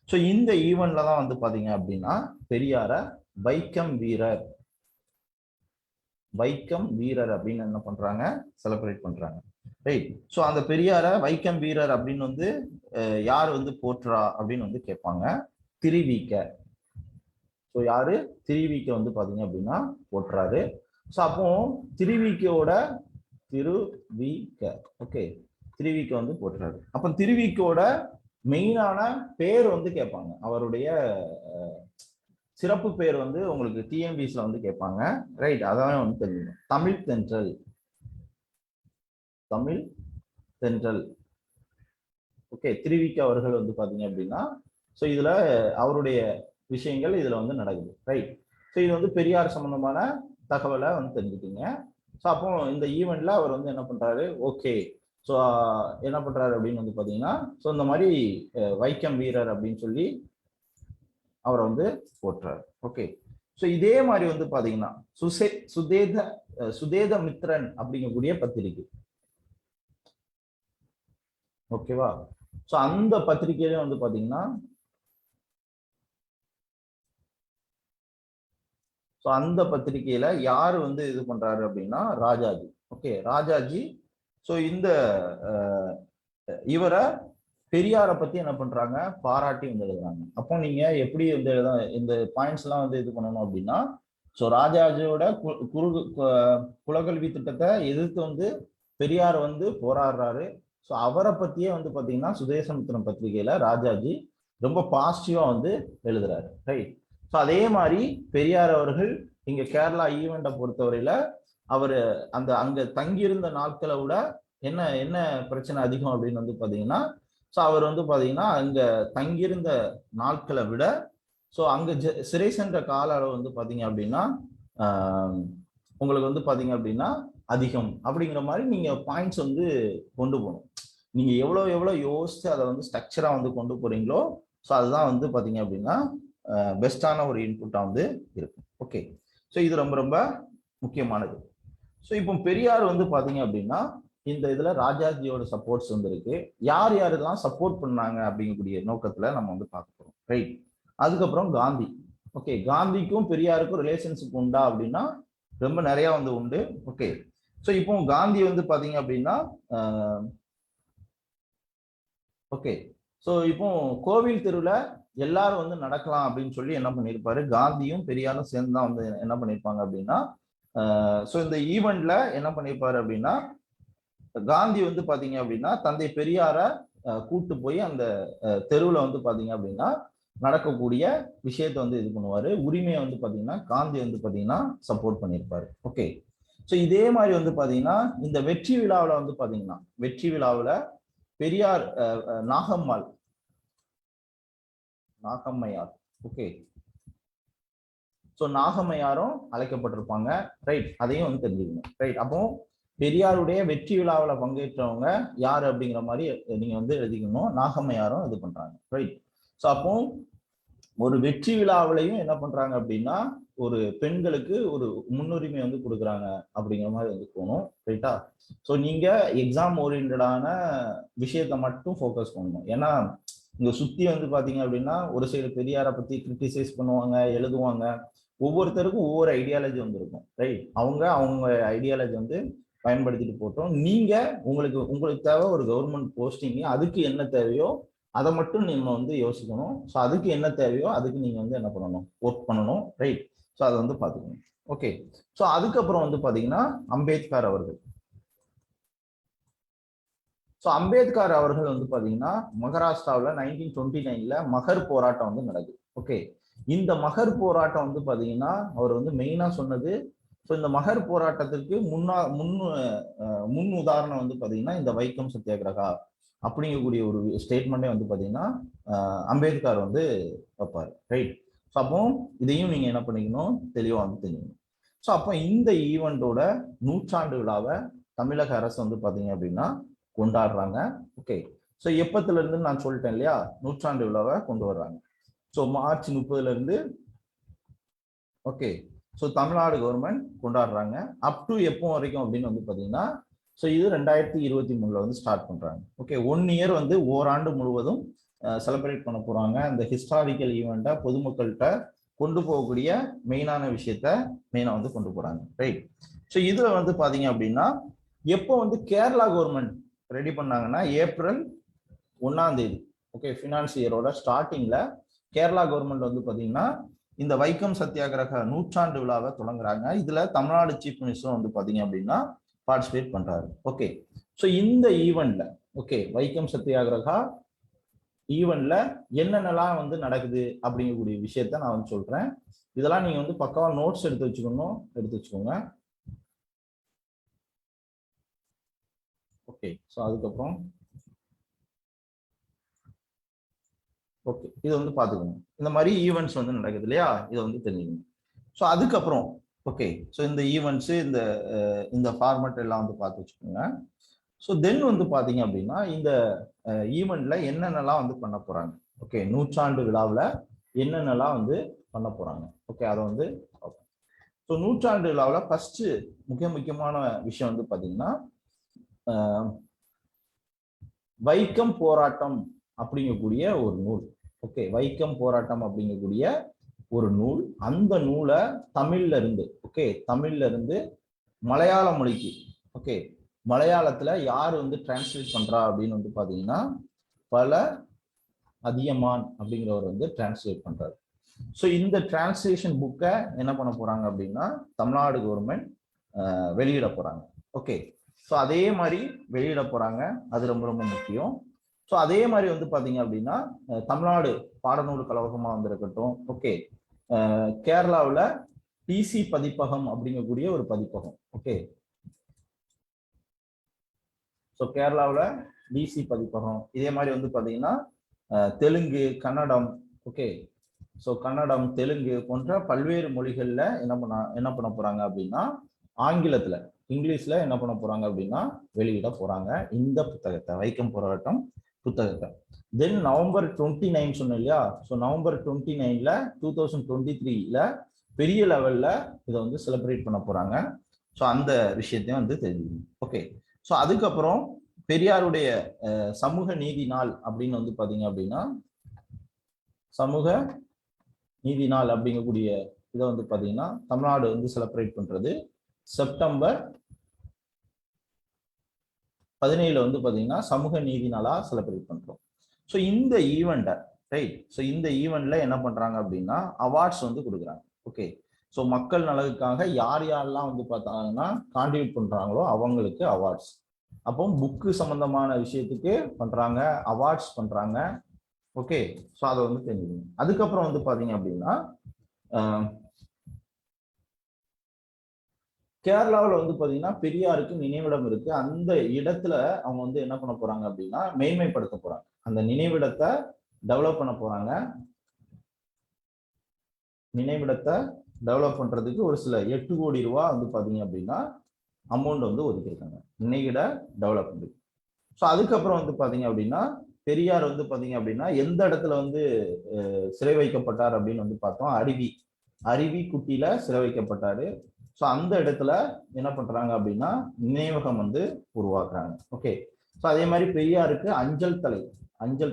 ஸோ இந்த ஈவெண்ட்ல தான் வந்து பாத்தீங்க அப்படின்னா பெரியார வைக்கம் வீரர் அப்படின்னு என்ன பண்றாங்க, செலிப்ரேட் பண்றாங்க. ரைட். ஸோ அந்த பெரியார வைக்கம் வீரர் அப்படின்னு வந்து யார் வந்து போற்றா அப்படின்னு வந்து கேட்பாங்க. திருவிக்க. ஸோ யாரு? திருவிக்க வந்து பாத்தீங்க அப்படின்னா போற்றாரு. ஸோ அப்போ திருவிக்கோட ஓகே திருவிக்க வந்து போற்றாரு. அப்ப திருவிக்கோட மெயினான பேர் வந்து கேட்பாங்க. அவருடைய சிறப்பு பேர் வந்து உங்களுக்கு டிஎன்பிஎஸ்சில வந்து கேட்பாங்க. ரைட். அதான் வந்து தெரியும். தமிழ் தென்றல். ஓகே திருவிக்க அவர்கள் வந்து பாத்தீங்க அப்படின்னா ஸோ இதுல அவருடைய விஷயங்கள் இதுல வந்து நடக்குது. ரைட். ஸோ இது வந்து பெரியார் சம்பந்தமான தகவலை வந்து தெரிஞ்சுக்கிங்க. ஸோ அப்போ இந்த ஈவெண்ட்ல அவர் வந்து என்ன பண்றாரு, ஓகே ஸோ என்ன பண்றாரு அப்படின்னு வந்து பாத்தீங்கன்னா ஸோ இந்த மாதிரி வைக்கம் வீரர் அப்படின்னு சொல்லி அவரை வந்து போற்றாரு. ஓகே. ஸோ இதே மாதிரி வந்து பாத்தீங்கன்னா சுதேத மித்ரன் அப்படிங்கக்கூடிய பத்திரிகை. ஓகேவா? ஸோ அந்த பத்திரிகையில வந்து பாத்தீங்கன்னா ஸோ அந்த பத்திரிகையில யாரு வந்து இது பண்றாரு அப்படின்னா ராஜாஜி. ஓகே ராஜாஜி. ஸோ இந்த இவரை பெரியாரை பத்தி என்ன பண்றாங்க, பாராட்டி வந்து எழுதுறாங்க. அப்போ நீங்க எப்படி வந்து இந்த பாயிண்ட்ஸ் எல்லாம் வந்து இது பண்ணணும் அப்படின்னா ஸோ ராஜாஜியோட குலக்கல்வி திட்டத்தை எதிர்த்து வந்து பெரியார் வந்து போராடுறாரு. ஸோ அவரை பத்தியே வந்து பாத்தீங்கன்னா சுதேசமித்திரம் பத்திரிகையில ராஜாஜி ரொம்ப பாசிட்டிவா வந்து எழுதுறாரு. ரைட். ஸோ அதே மாதிரி பெரியார் அவர்கள் இங்க கேரளா ஈவெண்ட்டை பொறுத்தவரையில அவர் அங்க தங்கியிருந்த நாட்களை விட என்ன பிரச்சனை அதிகம் அப்படின்னு வந்து பாத்தீங்கன்னா ஸோ அவர் வந்து பாத்தீங்கன்னா அங்க தங்கியிருந்த நாட்களை விட ஸோ அங்க சிறை சென்ற கால அளவு வந்து பாத்தீங்க அப்படின்னா உங்களுக்கு வந்து பாத்தீங்க அப்படின்னா அதிகம் அப்படிங்கிற மாதிரி நீங்க பாயிண்ட்ஸ் வந்து கொண்டு போகணும். நீங்க எவ்வளவு யோசிச்சு அதை வந்து ஸ்ட்ரக்சரா வந்து கொண்டு போறீங்களோ ஸோ அதுதான் வந்து பாத்தீங்க அப்படின்னா பெஸ்டான ஒரு இன்புட்டா வந்து இருக்கும். ஓகே. ஸோ இது ரொம்ப ரொம்ப முக்கியமானது. ஸோ இப்போ பெரியார் வந்து பாத்தீங்க அப்படின்னா இந்த இதுல ராஜாஜியோட சப்போர்ட்ஸ் வந்து இருக்கு. யாரெல்லாம் சப்போர்ட் பண்ணாங்க அப்படிங்கக்கூடிய நோக்கத்துல நம்ம வந்து பார்க்க போறோம். ரைட். அதுக்கப்புறம் காந்தி. ஓகே காந்திக்கும் பெரியாருக்கும் ரிலேஷன்ஷிப் உண்டா அப்படின்னா ரொம்ப நிறைய வந்து உண்டு. ஓகே. ஸோ இப்போ காந்தி வந்து பாத்தீங்க அப்படின்னா ஓகே ஸோ இப்போ கோவில் தெருவில் எல்லாரும் வந்து நடக்கலாம் அப்படின்னு சொல்லி என்ன பண்ணியிருப்பாரு, காந்தியும் பெரியாரும் சேர்ந்து தான் வந்து என்ன பண்ணியிருப்பாங்க அப்படின்னா ஸோ இந்த ஈவெண்ட்ல என்ன பண்ணியிருப்பாரு அப்படின்னா காந்தி வந்து பாத்தீங்க அப்படின்னா தந்தை பெரியார கூட்டு போய் அந்த தெருவில் வந்து பாத்தீங்க அப்படின்னா நடக்கக்கூடிய விஷயத்தை வந்து இது பண்ணுவாரு. உரிமையை வந்து பாத்தீங்கன்னா காந்தி வந்து பாத்தீங்கன்னா சப்போர்ட் பண்ணியிருப்பாரு. ஓகே. ஸோ இதே மாதிரி வந்து பாத்தீங்கன்னா இந்த வெற்றி விழாவில் வந்து பாத்தீங்கன்னா வெற்றி விழாவில் பெரியார் நாகம்மையார். ஓகே. ஸோ நாகம்மையாரும் அழைக்கப்பட்டிருப்பாங்க. ரைட். அதையும் வந்து தெரிஞ்சுக்கணும். ரைட். அப்போ பெரியாருடைய வெற்றி விழாவில் பங்கேற்றவங்க யாரு அப்படிங்கிற மாதிரி நீங்க வந்து எழுதிக்கணும். நாகம்மையாரும் இது பண்றாங்க. ரைட். ஸோ அப்போ ஒரு வெற்றி விழாவிலையும் என்ன பண்றாங்க அப்படின்னா ஒரு பெண்களுக்கு ஒரு முன்னுரிமை வந்து கொடுக்குறாங்க அப்படிங்கிற மாதிரி வந்து போகணும். ரைட்டா? ஸோ நீங்க எக்ஸாம் ஓரியன்டான விஷயத்த மட்டும் ஃபோக்கஸ் பண்ணணும். ஏன்னா இங்க சுத்தி வந்து பாத்தீங்க அப்படின்னா ஒரு சைடு பெரியாரை பத்தி கிரிட்டிசைஸ் பண்ணுவாங்க, எழுதுவாங்க. ஒவ்வொருத்தருக்கும் ஒவ்வொரு ஐடியாலஜி வந்து இருக்கும். ரைட். அவங்க ஐடியாலஜி வந்து பயன்படுத்திட்டு போட்டோம். நீங்க உங்களுக்கு தேவை ஒரு கவர்மெண்ட் போஸ்டிங். அதுக்கு என்ன தேவையோ அதை மட்டும் நம்ம வந்து யோசிக்கணும். ஸோ அதுக்கு என்ன தேவையோ அதுக்கு நீங்க வந்து என்ன பண்ணணும், ஒர்க் பண்ணணும். ரைட். ஸோ அதை வந்து பாத்துக்கணும். ஓகே. ஸோ அதுக்கப்புறம் வந்து பாத்தீங்கன்னா அம்பேத்கர் அவர்கள். ஸோ அம்பேத்கர் அவர்கள் வந்து பாத்தீங்கன்னா மகாராஷ்டிராவில் 1929ல மகர் போராட்டம் வந்து நடக்குது. ஓகே. இந்த மகர் போராட்டம் வந்து பாத்தீங்கன்னா அவர் வந்து மெயினா சொன்னது ஸோ இந்த மகர் போராட்டத்திற்கு முன் உதாரணம் வந்து பாத்தீங்கன்னா இந்த வைக்கம் சத்தியாகிரகா அப்படிங்கக்கூடிய ஒரு ஸ்டேட்மெண்ட்டே வந்து பாத்தீங்கன்னா அம்பேத்கர் வந்து வைப்பார், ரைட்? ஸோ அப்போ இதையும் நீங்க என்ன பண்ணிக்கணும், தெளிவா வந்து தெரிஞ்சுக்கணும். ஸோ அப்போ இந்த ஈவெண்டோட 100ஆண்டு விழாவை தமிழக அரசு வந்து பாத்தீங்க அப்படின்னா கொண்டாடுறாங்க. ஓகே, ஸோ எப்பத்துல இருந்து நான் சொல்லிட்டேன் இல்லையா, 100ஆண்டு விழாவை கொண்டு வர்றாங்க. ஸோ மார்ச் 30ல இருந்து ஓகே, ஸோ தமிழ்நாடு கவர்மெண்ட் கொண்டாடுறாங்க. அப் டு எப்போ வரைக்கும் அப்படின்னு வந்து பாத்தீங்கன்னா, ஸோ இது 2023ல வந்து ஸ்டார்ட் பண்றாங்க. ஓகே, 1 இயர் வந்து ஓராண்டு முழுவதும் செலிப்ரேட் பண்ண போறாங்க. அந்த ஹிஸ்டாரிக்கல் ஈவெண்ட்டை பொதுமக்கள்கிட்ட கொண்டு போகக்கூடிய மெயினான விஷயத்த மெயினா வந்து கொண்டு போறாங்க, ரைட்? ஸோ இதுல வந்து பாத்தீங்க அப்படின்னா எப்போ வந்து கேரளா கவர்மெண்ட் ரெடி பண்ணாங்கன்னா ஏப்ரல் 1ஆம் தேதி, ஓகே, ஃபினான்ஸ் இயரோட ஸ்டார்டிங்ல கேரளா கவர்மெண்ட் வந்து பாத்தீங்கன்னா இந்த வைக்கம் சத்தியாகிரக 100ஆண்டு விழாவை தொடங்குறாங்க. இதுல தமிழ்நாடு சீஃப் மினிஸ்டர் வந்து பாத்தீங்க அப்படின்னா பார்ட்டிசிபேட் பண்றாரு. ஓகே, ஸோ இந்த ஈவெண்ட்ல ஓகே வைக்கம் சத்தியாகிரகா ஈவெண்ட்ல என்னென்னலாம் வந்து நடக்குது அப்படிங்கக்கூடிய விஷயத்த நான் வந்து சொல்றேன். இதெல்லாம் நீங்க வந்து பக்காவா நோட்ஸ் எடுத்து வச்சுக்கோங்க. ஓகே, ஸோ அதுக்கப்புறம் ஓகே இது வந்து பாத்துக்கோங்க. இந்த மாதிரி ஈவெண்ட்ஸ் வந்து நடக்குது இல்லையா, இதை வந்து தெரிஞ்சுக்கணும். ஸோ அதுக்கப்புறம் ஓகே, ஸோ இந்த ஈவெண்ட்ஸ் இந்த ஃபார்மேட் எல்லாம் வந்து பார்த்து வச்சுக்கோங்க. ஸோ தென் வந்து பாத்தீங்க அப்படின்னா இந்த ஈவெண்ட்ல என்னென்னலாம் வந்து பண்ண போறாங்க, ஓகே 100ஆண்டு விழாவில் என்னென்னலாம் வந்து பண்ண போறாங்க, ஓகே அதை வந்து பார்ப்போம். ஸோ 100ஆண்டு விழாவில் ஃபர்ஸ்ட் முக்கியமான விஷயம் வந்து பாத்தீங்கன்னா வைக்கம் போராட்டம் அப்படிங்கக்கூடிய ஒரு நூல். ஓகே, வைக்கம் போராட்டம் அப்படிங்கக்கூடிய ஒரு நூல். அந்த நூலை தமிழ்ல இருந்து மலையாள மொழிக்கு, ஓகே, மலையாளத்துல யார் வந்து டிரான்ஸ்லேட் பண்றா அப்படின்னு வந்து பாத்தீங்கன்னா பல அதியமான் அப்படிங்கிறவர் வந்து டிரான்ஸ்லேட் பண்றாரு. ஸோ இந்த டிரான்ஸ்லேஷன் புக்கை என்ன பண்ண போறாங்க அப்படின்னா தமிழ்நாடு கவர்மெண்ட் வெளியிட போறாங்க. ஓகே, ஸோ அதே மாதிரி வெளியிட போறாங்க, அது ரொம்ப ரொம்ப முக்கியம். ஸோ அதே மாதிரி வந்து பாத்தீங்க அப்படின்னா தமிழ்நாடு பாடநூல் கழகமா வந்திருக்கட்டும், ஓகே, கேரளாவில் டிசி பதிப்பகம் அப்படிங்கக்கூடிய ஒரு பதிப்பகம். ஓகே, ஸோ கேரளாவில் டிசி பதிப்பகம். இதே மாதிரி வந்து பாத்தீங்கன்னா தெலுங்கு, கன்னடம், ஓகே, ஸோ கன்னடம், தெலுங்கு போன்ற பல்வேறு மொழிகள்ல என்ன பண்ண போறாங்க அப்படின்னா ஆங்கிலத்துல, இங்கிலீஷ்ல என்ன பண்ண போறாங்க அப்படின்னா வெளியிட போறாங்க இந்த புத்தகத்தை, வைக்கம் போராட்டம் புத்தகத்தை. தென் நவம்பர் 29 சொன்னோம் இல்லையா, ஸோ நவம்பர் 29ல 2023ல பெரிய லெவல்ல இதை வந்து செலிப்ரேட் பண்ண போறாங்க. ஸோ அந்த விஷயத்தையும் வந்து தெரிஞ்சுக்கணும். ஓகே, ஸோ அதுக்கப்புறம் பெரியாருடைய சமூக நீதி நாள் அப்படின்னு வந்து பாத்தீங்க அப்படின்னா சமூக நீதி நாள் அப்படிங்கக்கூடிய இதை வந்து பாத்தீங்கன்னா தமிழ்நாடு வந்து செலிப்ரேட் பண்றது செப்டம்பர் 17 வந்து பாத்தீங்கன்னா சமூக நீதி நாளா செலிப்ரேட் பண்றோம். ஸோ இந்த ஈவெண்ட்டை, ரைட், ஸோ இந்த ஈவெண்ட்ல என்ன பண்றாங்க அப்படின்னா அவார்ட்ஸ் வந்து கொடுக்குறாங்க. ஓகே, ஸோ மக்கள் நலனுக்காக யாரெல்லாம் வந்து பார்த்தாங்கன்னா கான்ட்ரிபியூட் பண்றாங்களோ அவங்களுக்கு அவார்ட்ஸ். அப்போ புக்கு சம்பந்தமான விஷயத்துக்கு பண்றாங்க, அவார்ட்ஸ் பண்றாங்க. ஓகே, ஸோ அதை வந்து தெரிஞ்சுக்கணும். அதுக்கப்புறம் வந்து பாத்தீங்க அப்படின்னா கேரளாவில் வந்து பாத்தீங்கன்னா பெரியாருக்கு நினைவிடம் இருக்கு. அந்த இடத்துல அவங்க வந்து என்ன பண்ண போறாங்க அப்படின்னா மேன்மைப்படுத்த போறாங்க, அந்த நினைவிடத்தை டெவலப் பண்ண போறாங்க. நினைவிடத்தை டெவலப் பண்றதுக்கு ஒரு சில 8 கோடி ரூபாய் வந்து பாத்தீங்க அப்படின்னா அமௌண்ட் வந்து ஒதுக்கியிருக்காங்க நினைவிட டெவலப்மெண்ட். ஸோ அதுக்கப்புறம் வந்து பாத்தீங்க அப்படின்னா பெரியார் வந்து பாத்தீங்க அப்படின்னா எந்த இடத்துல வந்து சிறை வைக்கப்பட்டார் அப்படின்னு வந்து பார்த்தோம், அருவி குட்டியில சிறை வைக்கப்பட்டாரு. ஸோ அந்த இடத்துல என்ன பண்றாங்க அப்படின்னா நினைவகம் வந்து உருவாக்குறாங்க. ஓகே, ஸோ அதே மாதிரி பெரியாருக்கு அஞ்சல்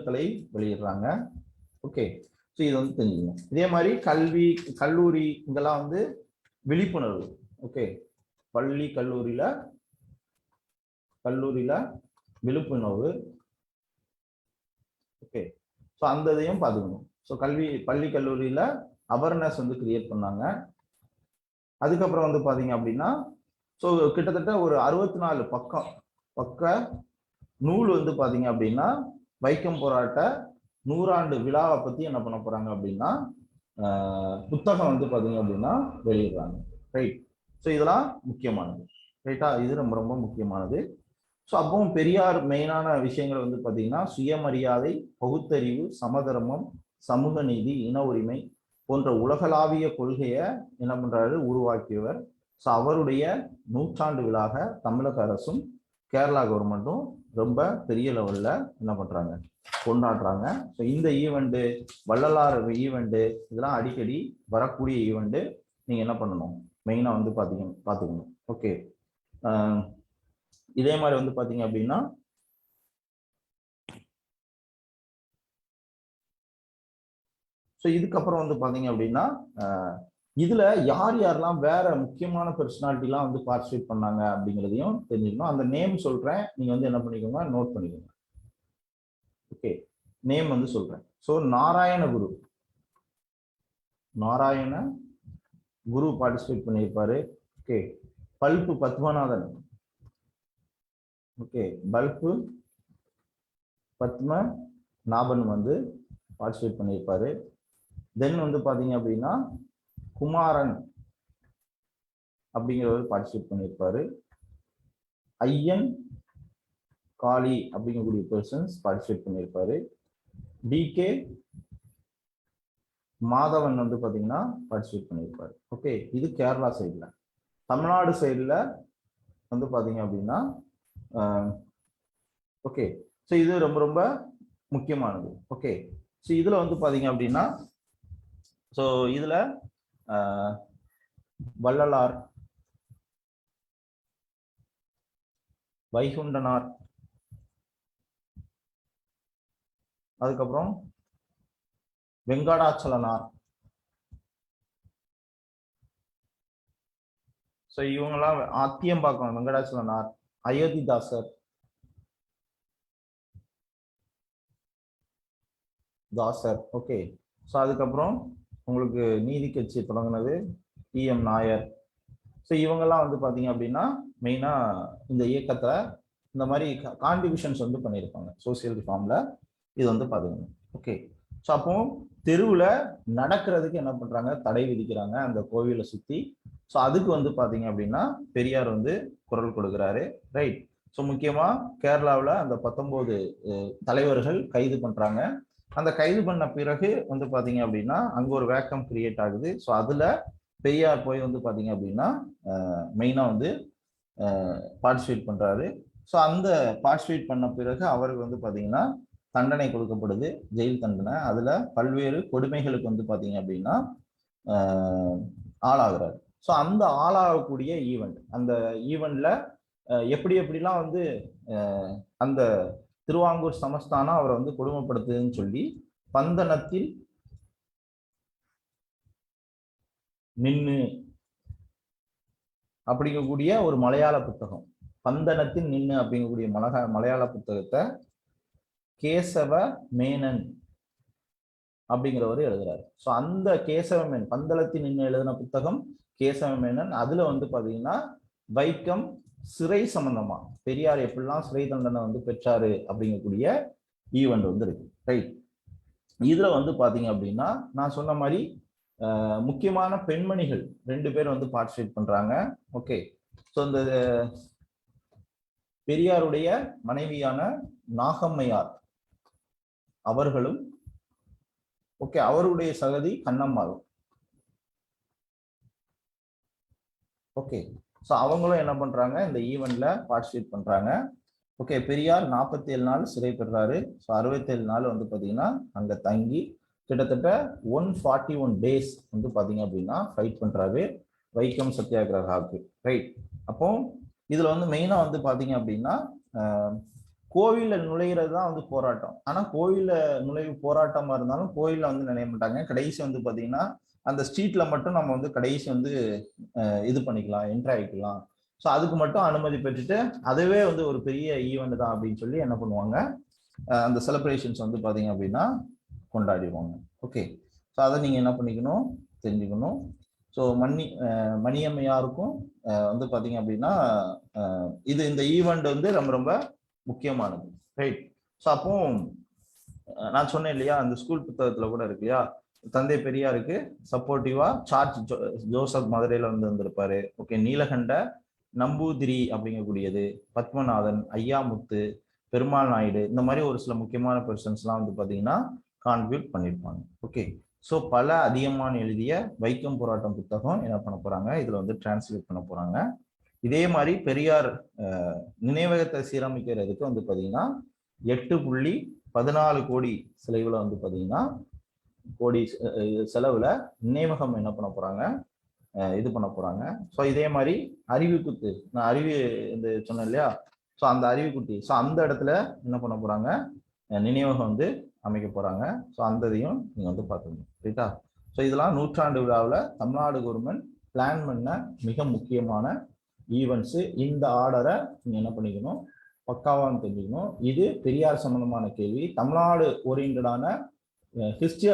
தலை வெளியிடுறாங்க. ஓகே, ஸோ இது வந்து தெரிஞ்சுக்கணும். இதே மாதிரி கல்வி, கல்லூரி இங்கெல்லாம் வந்து விழிப்புணர்வு. ஓகே, பள்ளி கல்லூரியில விழிப்புணர்வு. ஓகே, ஸோ அந்த இதையும் பார்த்துக்கணும். ஸோ பள்ளி கல்லூரியில அவேர்னஸ் வந்து கிரியேட் பண்ணாங்க. அதுக்கப்புறம் வந்து பாத்தீங்க அப்படின்னா ஸோ கிட்டத்தட்ட ஒரு 64 பக்க நூல் வந்து பாத்தீங்க அப்படின்னா வைக்கம் போராட்ட 100ஆண்டு விழாவை பத்தி என்ன பண்ண போறாங்க அப்படின்னா புத்தகம் வந்து பாத்தீங்க அப்படின்னா வெளியிடுறாங்க, ரைட்? ஸோ இதெல்லாம் முக்கியமானது. ரைட்டா? இது ரொம்ப ரொம்ப முக்கியமானது. ஸோ அப்பவும் பெரியார் மெயினான விஷயங்கள் வந்து பார்த்தீங்கன்னா சுயமரியாதை, பகுத்தறிவு, சமதர்மம், சமூக நீதி, இன உரிமை போன்ற உலகளாவிய கொள்கையை என்ன பண்றாரு, உருவாக்கியவர். ஸோ அவருடைய நூற்றாண்டு விழாக தமிழக அரசும் கேரளா கவர்மெண்ட்டும் ரொம்ப பெரிய லெவல்ல என்ன பண்றாங்க, கொண்டாடுறாங்க. ஸோ இந்த ஈவெண்ட்டு, வள்ளலார் ஈவெண்ட்டு, இதெல்லாம் அடிக்கடி வரக்கூடிய ஈவெண்ட்டு. நீங்க என்ன பண்ணணும், மெயினா வந்து பார்த்துக்கணும். ஓகே, இதே மாதிரி வந்து பாத்தீங்க அப்படின்னா ஸோ இதுக்கப்புறம் வந்து பாத்தீங்க அப்படின்னா இதுல யார் யாரெல்லாம் வேற முக்கியமான பர்சனாலிட்டிலாம் வந்து பார்ட்டிசிபேட் பண்ணாங்க அப்படிங்கிறதையும் தெரிஞ்சுக்கணும். அந்த நேம் சொல்றேன், நீங்க வந்து என்ன பண்ணிக்கோங்க, நோட் பண்ணிக்கோங்க. ஓகே, நேம் வந்து சொல்றேன். ஸோ நாராயண குரு பார்ட்டிசிபேட் பண்ணியிருப்பாரு. ஓகே, பல்பு பத்மநாதன், ஓகே, பல்பு பத்மநாபன் வந்து பார்ட்டிசிபேட் பண்ணியிருப்பாரு. தென் வந்து பாத்தீங்க அப்படின்னா குமாரன் அப்படிங்கிறவர் பார்ட்டிசிபேட் பண்ணியிருப்பாரு. ஐயன் காளி அப்படிங்கக்கூடிய பர்சன்ஸ் பார்ட்டிசிபேட் பண்ணியிருப்பாரு. டிகே மாதவன் வந்து பாத்தீங்கன்னா பார்ட்டிசிபேட் பண்ணியிருப்பாரு. ஓகே, இது கேரளா சைட்ல. தமிழ்நாடு சைட்ல வந்து பாத்தீங்க அப்படின்னா ஓகே, ஸோ இது ரொம்ப ரொம்ப முக்கியமானது. ஓகே, ஸோ இதுல வந்து பாத்தீங்க அப்படின்னா ஸோ இதுல வள்ளலார், வைகுண்டனார், அதுக்கப்புறம் வெங்கடாச்சலனார், ஸோ இவங்கெல்லாம் ஆத்தியம்பாக்கம் வெங்கடாச்சலனார், அயோத்திதாசர், ஓகே. ஸோ அதுக்கப்புறம் உங்களுக்கு நீதி கட்சி தொடங்கினது TM நாயர். ஸோ இவங்கெல்லாம் வந்து பார்த்தீங்க அப்படின்னா மெயினாக இந்த இயக்கத்தில் இந்த மாதிரி கான்ட்ரிபியூஷன்ஸ் வந்து பண்ணியிருப்பாங்க சோசியல் ரிஃபார்மில். இது வந்து பார்த்துக்கணும். ஓகே, ஸோ அப்போ தெருவில் நடக்கிறதுக்கு என்ன பண்ணுறாங்க, தடை விதிக்கிறாங்க அந்த கோவிலை சுற்றி. ஸோ அதுக்கு வந்து பார்த்தீங்க அப்படின்னா பெரியார் வந்து குரல் கொடுக்குறாரு. ரைட். ஸோ முக்கியமாக கேரளாவில் அந்த 19 தலைவர்கள் கைது பண்ணுறாங்க. அந்த கைது பண்ண பிறகு வந்து பாத்தீங்க அப்படின்னா அங்க ஒரு வேக்கம் கிரியேட் ஆகுது. ஸோ அதுல பெரியார் போய் வந்து பாத்தீங்க அப்படின்னா மெயினா வந்து பார்ட்டிசிபேட் பண்றாரு. ஸோ அந்த பார்ட்டிசிபேட் பண்ண பிறகு அவருக்கு வந்து பாத்தீங்கன்னா தண்டனை கொடுக்கப்படுது, ஜெயில் தண்டனை. அதுல பல்வேறு கொடுமைகளுக்கு வந்து பாத்தீங்க அப்படின்னா ஆளாகிறாரு. ஸோ அந்த ஆளாகக்கூடிய ஈவெண்ட், அந்த ஈவெண்ட்ல எப்படிலாம் வந்து அந்த திருவாங்கூர் சமஸ்தானம் அவரை வந்து கொடுமைப்படுத்துதுன்னு சொல்லி பந்தனத்தில் நின்னு அப்படிங்கக்கூடிய ஒரு மலையாள புத்தகம், பந்தனத்தில் நின்னு அப்படிங்கக்கூடிய மலையாள புத்தகத்தை கேசவ மேனன் அப்படிங்கிறவர் எழுதுறாரு. ஸோ அந்த கேசவ மேனன், பந்தளத்தில் நின்று எழுதின புத்தகம் கேசவ மேனன். அதுல வந்து பாத்தீங்கன்னா வைக்கம் சிறை சம்பந்தமா பெரியார் எப்படிலாம் சிறை தண்டனை வந்து பெற்றாரு அப்படிங்கக்கூடிய ஈவெண்ட் வந்து இருக்கு. ரைட். இதுல வந்து பாத்தீங்க அப்படின்னா நான் சொன்ன மாதிரி முக்கியமான பெண்மணிகள் 2 பேர் வந்து பார்ட்டிசிபேட் பண்றாங்க. ஓகே, ஸோ இந்த பெரியாருடைய மனைவியான நாகம்மையார் அவர்களும், ஓகே, அவருடைய சகதி கண்ணம்மாளும். ஓகே, ஸோ அவங்களும் என்ன பண்றாங்க, இந்த ஈவெண்ட்ல பார்ட்டிசிபேட் பண்றாங்க. ஓகே, பெரியார் 47 நாள் சிறை பெறாரு. ஸோ 67 நாள் வந்து பாத்தீங்கன்னா அங்க தங்கி கிட்டத்தட்ட 141 டேஸ் வந்து பாத்தீங்க அப்படின்னா ஃபைட் பண்றாரு வைக்கம் சத்தியாகிரகாவுக்கு. ரைட். அப்போ இதுல வந்து மெயினா வந்து பாத்தீங்க அப்படின்னா கோவில்ல நுழைகிறது தான் வந்து போராட்டம். ஆனா கோவில்ல நுழைவு போராட்டமா இருந்தாலும் கோவில்ல வந்து நினைய மாட்டாங்க. கடைசி வந்து பாத்தீங்கன்னா அந்த ஸ்ட்ரீட்ல மட்டும் நம்ம வந்து கடைசி வந்து இது பண்ணிக்கலாம், என்ட்ரி ஆகிக்கலாம். ஸோ அதுக்கு மட்டும் அனுமதி பெற்றுட்டு அதுவே வந்து ஒரு பெரிய ஈவெண்ட் தான் அப்படின்னு சொல்லி என்ன பண்ணுவாங்க, அந்த செலிப்ரேஷன்ஸ் வந்து பாத்தீங்க அப்படின்னா கொண்டாடிடுவாங்க. ஓகே, ஸோ அதை நீங்க என்ன பண்ணிக்கணும், தெரிஞ்சுக்கணும். ஸோ மணியம்மையாருக்கும் வந்து பாத்தீங்க அப்படின்னா இந்த ஈவெண்ட் வந்து ரொம்ப ரொம்ப முக்கியமானது. ரைட். ஸோ அப்போ நான் சொன்னேன் இல்லையா, அந்த ஸ்கூல் புத்தகத்துல கூட இருக்கு இல்லையா, தந்தை பெரியாருக்கு சப்போர்ட்டிவா ஜோசப் மதுரையில வந்திருப்பாரு. ஓகே, நீலகண்ட நம்பூதிரி அப்படிங்கக்கூடியது, பத்மநாதன், ஐயாமுத்து, பெருமாள் நாயுடு, இந்த மாதிரி ஒரு சில முக்கியமான பெர்சன்ஸ்லாம் வந்து பார்த்தீங்கன்னா கான்ட்ரிபியூட் பண்ணியிருப்பாங்க. ஓகே, ஸோ பல அதிகமான எழுதிய வைக்கம் போராட்டம் புத்தகம் என்ன பண்ண போறாங்க, இதுல வந்து டிரான்ஸ்லேட் பண்ண போறாங்க. இதே மாதிரி பெரியார் நினைவகத்தை சீரமைக்கிறதுக்கு வந்து பார்த்தீங்கன்னா 8.14 கோடி செலவுல வந்து பார்த்தீங்கன்னா செலவுல நினைவகம் என்ன பண்ண போறாங்க, இது பண்ண போறாங்க. ஸோ இதே மாதிரி அறிவுக்குத்து, நான் இந்த சொன்னேன் இல்லையா, ஸோ அந்த அறிவுக்குத்தி, ஸோ அந்த இடத்துல என்ன பண்ண போறாங்க, நினைவகம் வந்து அமைக்க போறாங்க. ஸோ அந்த இதையும் நீங்க வந்து பார்த்துக்கணும். ரைட்டா? ஸோ இதெல்லாம் நூற்றாண்டு விழாவில் தமிழ்நாடு கவர்மெண்ட் பிளான் பண்ண மிக முக்கியமான ஈவெண்ட்ஸ். இந்த ஆர்டரை நீங்க என்ன பண்ணிக்கணும், பக்காவான்னு தெரிஞ்சுக்கணும். இது பெரியார் சம்பந்தமான கேள்வி. தமிழ்நாடு ஓரியன்டான ஹிஸ்டரி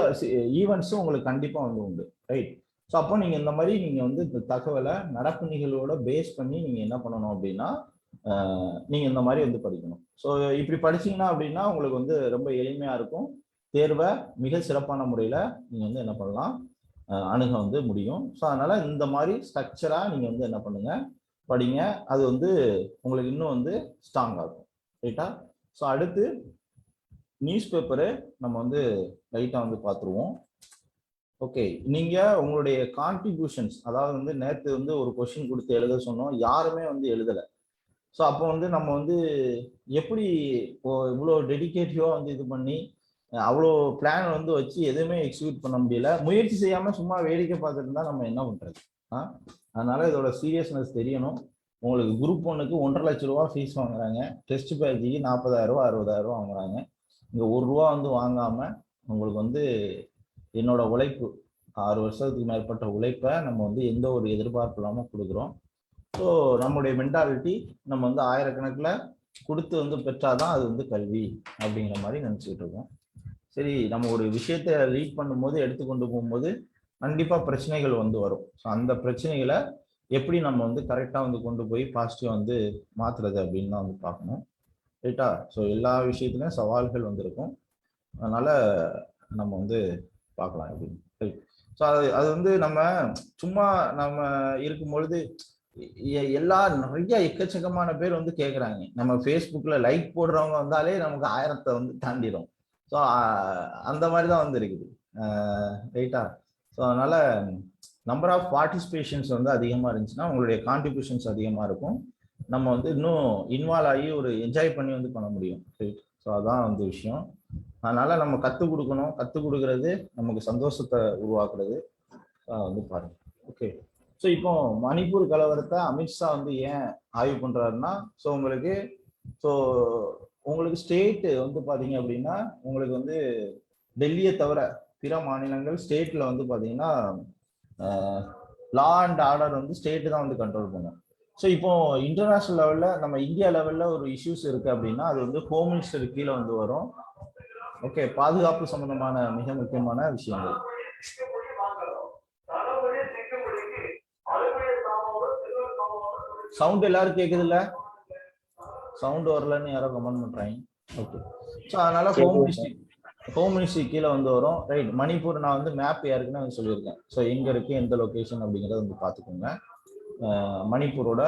ஈவெண்ட்ஸும் உங்களுக்கு கண்டிப்பா வந்து உண்டு. ரைட்? ஸோ அப்போ நீங்க இந்த மாதிரி நீங்க வந்து இந்த தகவலை நடப்பு நிகழ்வோட பேஸ் பண்ணி நீங்க என்ன பண்ணணும் அப்படின்னா நீங்க இந்த மாதிரி வந்து படிக்கணும். ஸோ இப்படி படிச்சீங்கன்னா அப்படின்னா உங்களுக்கு வந்து ரொம்ப எளிமையா இருக்கும். தேர்வை மிக சிறப்பான முறையில நீங்க வந்து என்ன பண்ணலாம், அணுக வந்து முடியும். ஸோ அதனால இந்த மாதிரி ஸ்ட்ரக்சரா நீங்க வந்து என்ன பண்ணுங்க, படிங்க. அது வந்து உங்களுக்கு இன்னும் வந்து ஸ்ட்ராங் ஆகும். ரைட்டா? ஸோ அடுத்து நியூஸ் பேப்பரு நம்ம வந்து ரைட்டா வந்து பார்த்துருவோம். ஓகே, நீங்க உங்களுடைய கான்ட்ரிபியூஷன்ஸ், அதாவது வந்து நேற்று வந்து ஒரு கொஸ்டின் கொடுத்து எழுத சொன்னோம், யாருமே வந்து எழுதலை. ஸோ அப்போ வந்து நம்ம வந்து எப்படி இவ்வளோ டெடிகேட்டிவா வந்து இது பண்ணி அவ்வளோ பிளான் வந்து வச்சு எதுவுமே எக்ஸிக்யூட் பண்ண முடியல. முயற்சி செய்யாம சும்மா வேடிக்கை பார்த்துட்டு இருந்தா நம்ம என்ன பண்றது? அதனால இதோட சீரியஸ்னஸ் தெரியணும். உங்களுக்கு குரூப் 1க்கு 1.5 லட்ச ரூபா ஃபீஸ் வாங்குறாங்க, டெஸ்ட் பேட்சுக்கு 40,000 ரூபா 60,000 ரூபா வாங்குறாங்க. இங்க ₹1 வந்து வாங்காம உங்களுக்கு வந்து என்னோட உழைப்பு 6 வருஷத்துக்கு மேற்பட்ட உழைப்பை நம்ம வந்து எந்த ஒரு எதிர்பார்ப்பு இல்லாமல் கொடுக்குறோம். ஸோ நம்மளுடைய மென்டாலிட்டி நம்ம வந்து ஆயிரக்கணக்கில் கொடுத்து வந்து பெற்றாதான் அது வந்து கல்வி அப்படிங்கிற மாதிரி நினச்சிக்கிட்டு இருக்கோம். சரி, நம்ம ஒரு விஷயத்தை லீட் பண்ணும்போது எடுத்துக்கொண்டு போகும்போது கண்டிப்பாக பிரச்சனைகள் வந்து வரும். ஸோ அந்த பிரச்சனைகளை எப்படி நம்ம வந்து கரெக்டாக வந்து கொண்டு போய் பாசிட்டிவாக வந்து மாற்றுறது அப்படின்னு தான் வந்து பார்க்கணும். ரைட்டா? ஸோ எல்லா விஷயத்துலையும் சவால்கள் வந்திருக்கும். அதனால நம்ம வந்து பார்க்கலாம் அப்படின்னு. ரைட்? ஸோ அது வந்து நம்ம சும்மா நம்ம இருக்கும்பொழுது நிறைய எக்கச்சக்கமான பேர் வந்து கேட்குறாங்க. நம்ம ஃபேஸ்புக்ல லைக் போடுறவங்க வந்தாலே நமக்கு 1000 வந்து தாண்டிடும். ஸோ அந்த மாதிரி தான் வந்து இருக்குது. ரைட்டா? ஸோ அதனால நம்பர் ஆஃப் பார்ட்டிசிபேஷன்ஸ் வந்து அதிகமாக இருந்துச்சுன்னா உங்களுடைய கான்ட்ரிபியூஷன்ஸ் அதிகமாக இருக்கும். நம்ம வந்து இன்னும் இன்வால்வ் ஆகி ஒரு என்ஜாய் பண்ணி வந்து பண்ண முடியும். ரைட்? ஸோ அதான் வந்து விஷயம். அதனால நம்ம கற்றுக் கொடுக்கணும். கற்றுக் கொடுக்கறது நமக்கு சந்தோஷத்தை உருவாக்குறது வந்து பாருங்க. ஓகே, ஸோ இப்போ மணிப்பூர் கலவரத்தை அமித்ஷா வந்து ஏன் ஆய்வு பண்றாருன்னா, ஸோ உங்களுக்கு ஸ்டேட் வந்து பாத்தீங்க அப்படின்னா உங்களுக்கு வந்து டெல்லியை தவிர பிற மாநிலங்கள் ஸ்டேட்ல வந்து பாத்தீங்கன்னா லா அண்ட் ஆர்டர் வந்து ஸ்டேட்டு தான் வந்து கண்ட்ரோல் பண்ணும். ஸோ இப்போ இன்டர்நேஷனல் லெவல்ல நம்ம இந்தியா லெவல்ல ஒரு இஷ்யூஸ் இருக்கு அப்படின்னா அது வந்து ஹோம் மினிஸ்டர் கீழே வந்து வரும். ஓகே, பாதுகாப்பு சம்பந்தமான மிக முக்கியமான விஷயங்கள். சவுண்ட் எல்லாரும் கேக்குது இல்ல? சவுண்ட் வரலன்னு யாரோ கமெண்ட் பண்றாங்க. ஓகே, ஸோ அதனால ஹோம் மினிஸ்ட்ரி கீழே வந்து வரும். ரைட்? மணிப்பூர் நான் வந்து மேப் யாருக்குன்னு வந்து சொல்லியிருக்கேன். ஸோ எங்க இருக்கு, எந்த லொகேஷன் அப்படிங்கிறத வந்து பார்த்துக்கோங்க. மணிப்பூரோட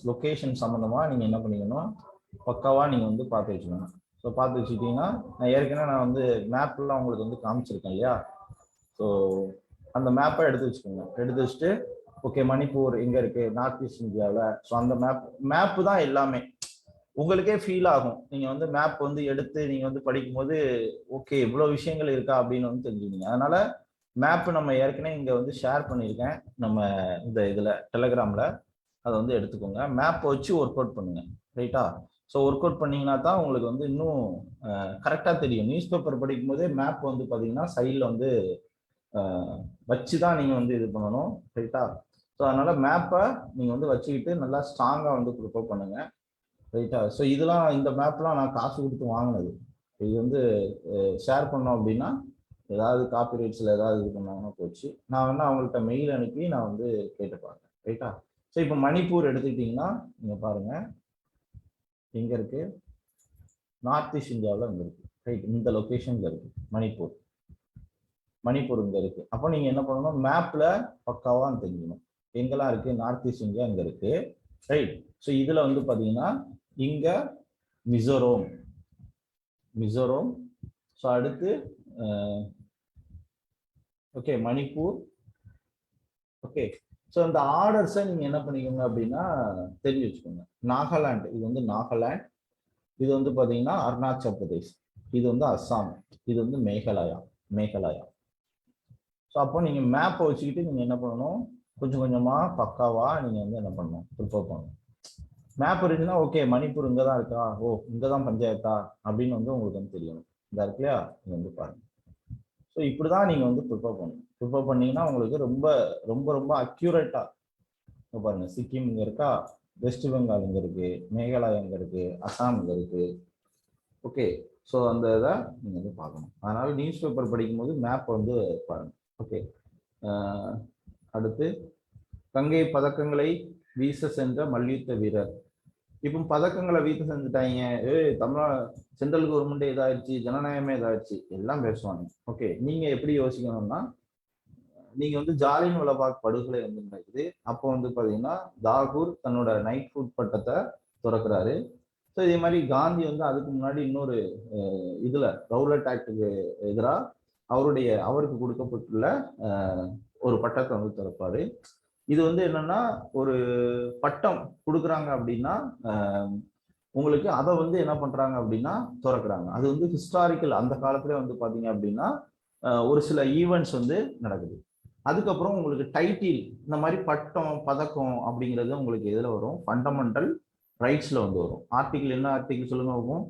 லொகேஷன் சம்மந்தமா நீங்க என்ன பண்ணிக்கணும், பக்காவா நீங்க வந்து பார்த்து வச்சுக்கணும். ஸோ பார்த்து வச்சுக்கிட்டீங்கன்னா நான் வந்து மேப்லாம் உங்களுக்கு வந்து காமிச்சிருக்கேன் இல்லையா? ஸோ அந்த மேப்பை எடுத்து வச்சுக்கோங்க. எடுத்து வச்சுட்டு ஓகே மணிப்பூர் எங்க இருக்கு, நார்த் ஈஸ்ட் இந்தியாவில். ஸோ அந்த மேப்பு தான் எல்லாமே உங்களுக்கே ஃபீல் ஆகும். நீங்க வந்து மேப் வந்து எடுத்து நீங்க வந்து படிக்கும்போது ஓகே இவ்வளவு விஷயங்கள் இருக்கா அப்படின்னு வந்து தெரிஞ்சுக்கீங்க. அதனால மேப் நம்ம ஏற்கனவே இங்க வந்து ஷேர் பண்ணியிருக்கேன் நம்ம இந்த இதுல டெலிகிராம்ல. அதை வந்து எடுத்துக்கோங்க, மேப்பை வச்சு ஒர்க் அவுட் பண்ணுங்க. ரைட்டா? ஸோ ஒர்க் அவுட் பண்ணீங்கன்னா தான் உங்களுக்கு வந்து இன்னும் கரெக்டாக தெரியும். நியூஸ் பேப்பர் படிக்கும் போதே மேப் வந்து பார்த்தீங்கன்னா சைடில் வந்து வச்சு தான் நீங்கள் வந்து இது பண்ணணும். ரைட்டா? ஸோ அதனால மேப்பை நீங்கள் வந்து வச்சுக்கிட்டு நல்லா ஸ்ட்ராங்காக வந்து ப்ரிப்பேர் பண்ணுங்க. ரைட்டா? ஸோ இதெல்லாம் இந்த மேப்லாம் நான் காசு கொடுத்து வாங்கினது. இது வந்து ஷேர் பண்ணோம் அப்படின்னா ஏதாவது காப்பி ரைட்ஸில் ஏதாவது இது பண்ணாங்கன்னா போச்சு. நான் வேணா அவங்கள்ட்ட மெயில் அனுப்பி நான் வந்து கேட்டு பாருங்க. ரைட்டா? ஸோ இப்போ மணிப்பூர் எடுத்துக்கிட்டிங்கன்னா நீங்கள் பாருங்க எங்க இருக்கு, நார்த் ஈஸ்ட் இந்தியாவில் இங்க இருக்கு. ரைட்? இந்த லொகேஷன்ல இருக்கு மணிப்பூர். மணிப்பூர் இங்க இருக்கு. அப்போ நீங்க என்ன பண்ணணும், மேப்ல பக்காவா தெரிஞ்சுக்கணும் எங்கெல்லாம் இருக்கு. நார்த் ஈஸ்ட் இந்தியா அங்க இருக்கு, ரைட். ஸோ இதுல வந்து பாத்தீங்கன்னா இங்க மிசோரம், மிசோரம். ஸோ அடுத்து ஓகே மணிப்பூர். ஓகே, ஸோ இந்த ஆர்டர்ஸை நீங்க என்ன பண்ணிக்கோங்க அப்படின்னா தெரிஞ்சு வச்சுக்கோங்க. நாகாலாந்து, இது வந்து நாகாலாந்து. இது வந்து பாத்தீங்கன்னா அருணாச்சல் பிரதேஷ். இது வந்து அஸ்ஸாம். இது வந்து மேகாலயா, மேகாலயா. ஸோ அப்போ நீங்க மேப்பை வச்சுக்கிட்டு நீங்க என்ன பண்ணணும், கொஞ்சம் கொஞ்சமா பக்காவா நீங்க வந்து என்ன பண்ணணும், ப்ரிப்பேர் பண்ணணும். மேப் இருந்துச்சுன்னா ஓகே மணிப்பூர் இங்கே தான் இருக்கா, ஓ இங்கே தான் பஞ்சாயத்தா அப்படின்னு வந்து உங்களுக்கு வந்து தெரியணும். இந்த இருக்கு இல்லையா, நீங்க வந்து பாருங்க. ஸோ இப்படிதான் நீங்க வந்து ப்ரிப்பேர் பண்ணணும். ப்ரிப்பேர் பண்ணீங்கன்னா உங்களுக்கு ரொம்ப ரொம்ப ரொம்ப அக்யூரேட்டா பாருங்க. சிக்கிம் இங்க இருக்கா, வெஸ்ட் பெங்கால் இங்க இருக்கு, மேகாலயா இங்க இருக்கு, அசாம் இங்க இருக்கு. ஓகே, ஸோ அந்த இதை நீங்க வந்து பார்க்கணும். அதனால நியூஸ் பேப்பர் படிக்கும்போது மேப் வந்து பாருங்க. ஓகே, அடுத்து கங்கை பதக்கங்களை வீச சென்ற மல்யுத்த வீரர். இப்போ பதக்கங்களை வீச செஞ்சுட்டாங்க, தமிழ் சென்ட்ரல் கவர்மெண்ட் இதாயிடுச்சு, ஜனநாயகமே இதாயிடுச்சு எல்லாம் பேசுவாங்க. ஓகே, நீங்க எப்படி யோசிக்கணும்னா, நீங்க வந்து ஜாலியன் வாலாபாக் படுகொலை வந்து நடக்குது. அப்போ வந்து பாத்தீங்கன்னா தாகூர் தன்னோட நைட் ஃபுட் பட்டத்தை துறக்கிறாரு. ஸோ இதே மாதிரி காந்தி வந்து அதுக்கு முன்னாடி இன்னொரு இதுல ரவுலட் ஆக்டுக்கு எதிராக அவருக்கு கொடுக்கப்பட்டுள்ள ஒரு பட்டத்தை வந்து திறப்பாரு. இது வந்து என்னன்னா ஒரு பட்டம் கொடுக்குறாங்க அப்படின்னா உங்களுக்கு அதை வந்து என்ன பண்றாங்க அப்படின்னா திறக்கிறாங்க. அது வந்து ஹிஸ்டாரிக்கல். அந்த காலத்துல வந்து பாத்தீங்க அப்படின்னா ஒரு சில ஈவெண்ட்ஸ் வந்து நடக்குது. அதுக்கப்புறம் உங்களுக்கு டைட்டில், இந்த மாதிரி பட்டம் பதக்கம் அப்படிங்கிறது உங்களுக்கு எதுல வரும், ஃபண்டமெண்டல் ரைட்ஸ்ல வந்து வரும். ஆர்டிகிள் என்ன ஆர்டிகிள் சொல்லுங்க பார்ப்போம்.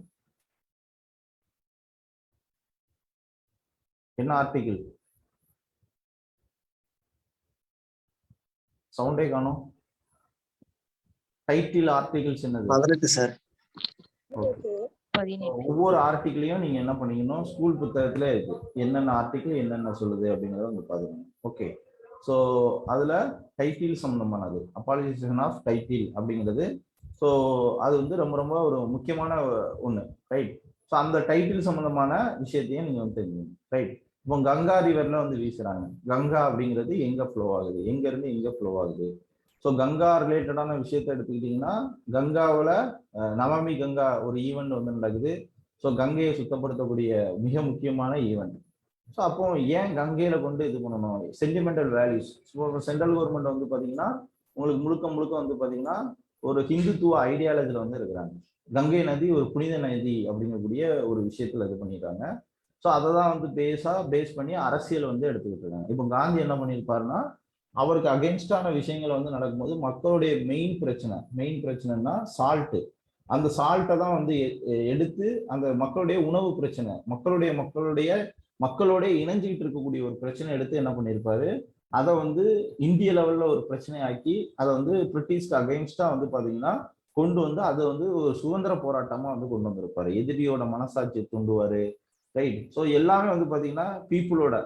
என்ன ஆர்டிகிள்? சவுண்டே காணும். டைட்டில் ஆர்டிகிள்ஸ் என்னது? 18 சார். ஒவ்வொரு ஆர்டிகிளையும் நீங்க என்ன பண்ணீங்கன்னா ஸ்கூல் புத்தகத்துல இருக்கு, என்னென்ன ஆர்டிகிள் என்னென்ன சொல்லுது அப்படிங்கறத வந்து பாத்துக்கணும். ஓகே, ஸோ அதுல டைட்டில் சம்பந்தமானது, அப்பாலிசேஷன் ஆஃப் டைட்டில் அப்படிங்கிறது. ஸோ அது வந்து ரொம்ப ரொம்ப ஒரு முக்கியமான ஒண்ணு, ரைட். ஸோ அந்த டைட்டில் சம்பந்தமான விஷயத்தையும் நீங்க வந்து தெரிஞ்சுக்கணும், ரைட். இப்போ கங்கா ரிவர்ல வந்து வீசுறாங்க. கங்கா அப்படிங்கிறது எங்க ஃப்ளோ ஆகுது, எங்க இருந்து எங்க ஃப்ளோ ஆகுது. ஸோ கங்கா ரிலேட்டடான விஷயத்த எடுத்துக்கிட்டீங்கன்னா கங்காவில் நவமி கங்கா ஒரு ஈவெண்ட் வந்து நடக்குது. ஸோ கங்கையை சுத்தப்படுத்தக்கூடிய மிக முக்கியமான ஈவெண்ட். ஸோ அப்போ ஏன் கங்கையில கொண்டு இது பண்ணணும், sentimental values. So central government வந்து பார்த்தீங்கன்னா உங்களுக்கு முழுக்க முழுக்க வந்து பார்த்தீங்கன்னா ஒரு ஹிந்துத்துவ ஐடியாலஜில வந்து இருக்கிறாங்க. கங்கை நதி ஒரு புனித நதி அப்படிங்கக்கூடிய ஒரு விஷயத்துல இது பண்ணிட்டாங்க. ஸோ அதை தான் வந்து பேஸ் பண்ணி அரசியல் வந்து எடுத்துக்கிட்டு இருக்காங்க. இப்போ காந்தி என்ன பண்ணியிருப்பாருன்னா அவருக்கு அகென்ஸ்டான விஷயங்கள் வந்து நடக்கும்போது மக்களுடைய மெயின் பிரச்சனைனா சால்ட்டு. அந்த சால்ட்டை தான் வந்து எடுத்து அந்த மக்களுடைய உணவு பிரச்சனை, மக்களுடைய இணைஞ்சிக்கிட்டு இருக்கக்கூடிய ஒரு பிரச்சனை எடுத்து என்ன பண்ணியிருப்பாரு, அதை வந்து இந்திய லெவல்ல ஒரு பிரச்சனை ஆக்கி அதை வந்து பிரிட்டிஷ்க்கு அகென்ஸ்டா வந்து பாத்தீங்கன்னா கொண்டு வந்து அதை வந்து ஒரு சுதந்திர போராட்டமா வந்து கொண்டு வந்திருப்பாரு. எதிரியோட மனசாட்சியை தூண்டுவாரு, ரைட். ஸோ எல்லாமே வந்து பாத்தீங்கன்னா பீப்புளோட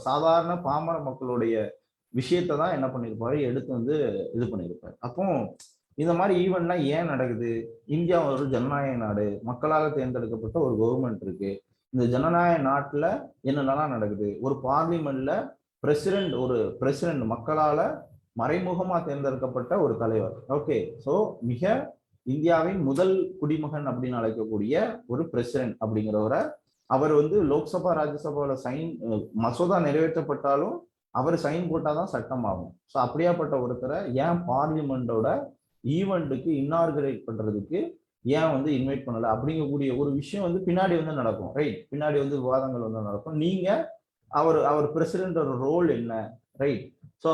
சாதாரண பாமர மக்களுடைய விஷயத்தை தான் என்ன பண்ணியிருப்பாரு எடுத்து வந்து இது பண்ணியிருப்பாரு. அப்போ இந்த மாதிரி ஈவெண்ட்லாம் ஏன் நடக்குது, இந்தியா ஒரு ஜனநாயக நாடு, மக்களால் தேர்ந்தெடுக்கப்பட்ட ஒரு கவர்மெண்ட் இருக்கு. இந்த ஜனநாயக நாட்டுல என்னென்னலாம் நடக்குது, ஒரு பார்லிமெண்ட்ல பிரசிடென்ட் மக்களால மறைமுகமா தேர்ந்தெடுக்கப்பட்ட ஒரு தலைவர். ஓகே, ஸோ மிக இந்தியாவின் முதல் குடிமகன் அப்படின்னு அழைக்கக்கூடிய ஒரு பிரசிடென்ட் அப்படிங்கிறவரை அவர் வந்து லோக்சபா ராஜ்யசபாவில் மசோதா நிறைவேற்றப்பட்டாலும் அவர் சைன் போட்டாதான் சட்டம் ஆகும். ஸோ அப்படியாப்பட்ட ஒருத்தரை ஏன் பார்லிமெண்டோட ஈவெண்ட்டுக்கு இன்னார்கரேட் பண்றதுக்கு ஏன் வந்து இன்வைட் பண்ணல அப்படிங்கக்கூடிய ஒரு விஷயம் வந்து பின்னாடி வந்து நடக்கும், ரைட். பின்னாடி வந்து விவாதங்கள் வந்து நடக்கும். நீங்க அவர் பிரசிடென்டோட ரோல் என்ன, ரைட். ஸோ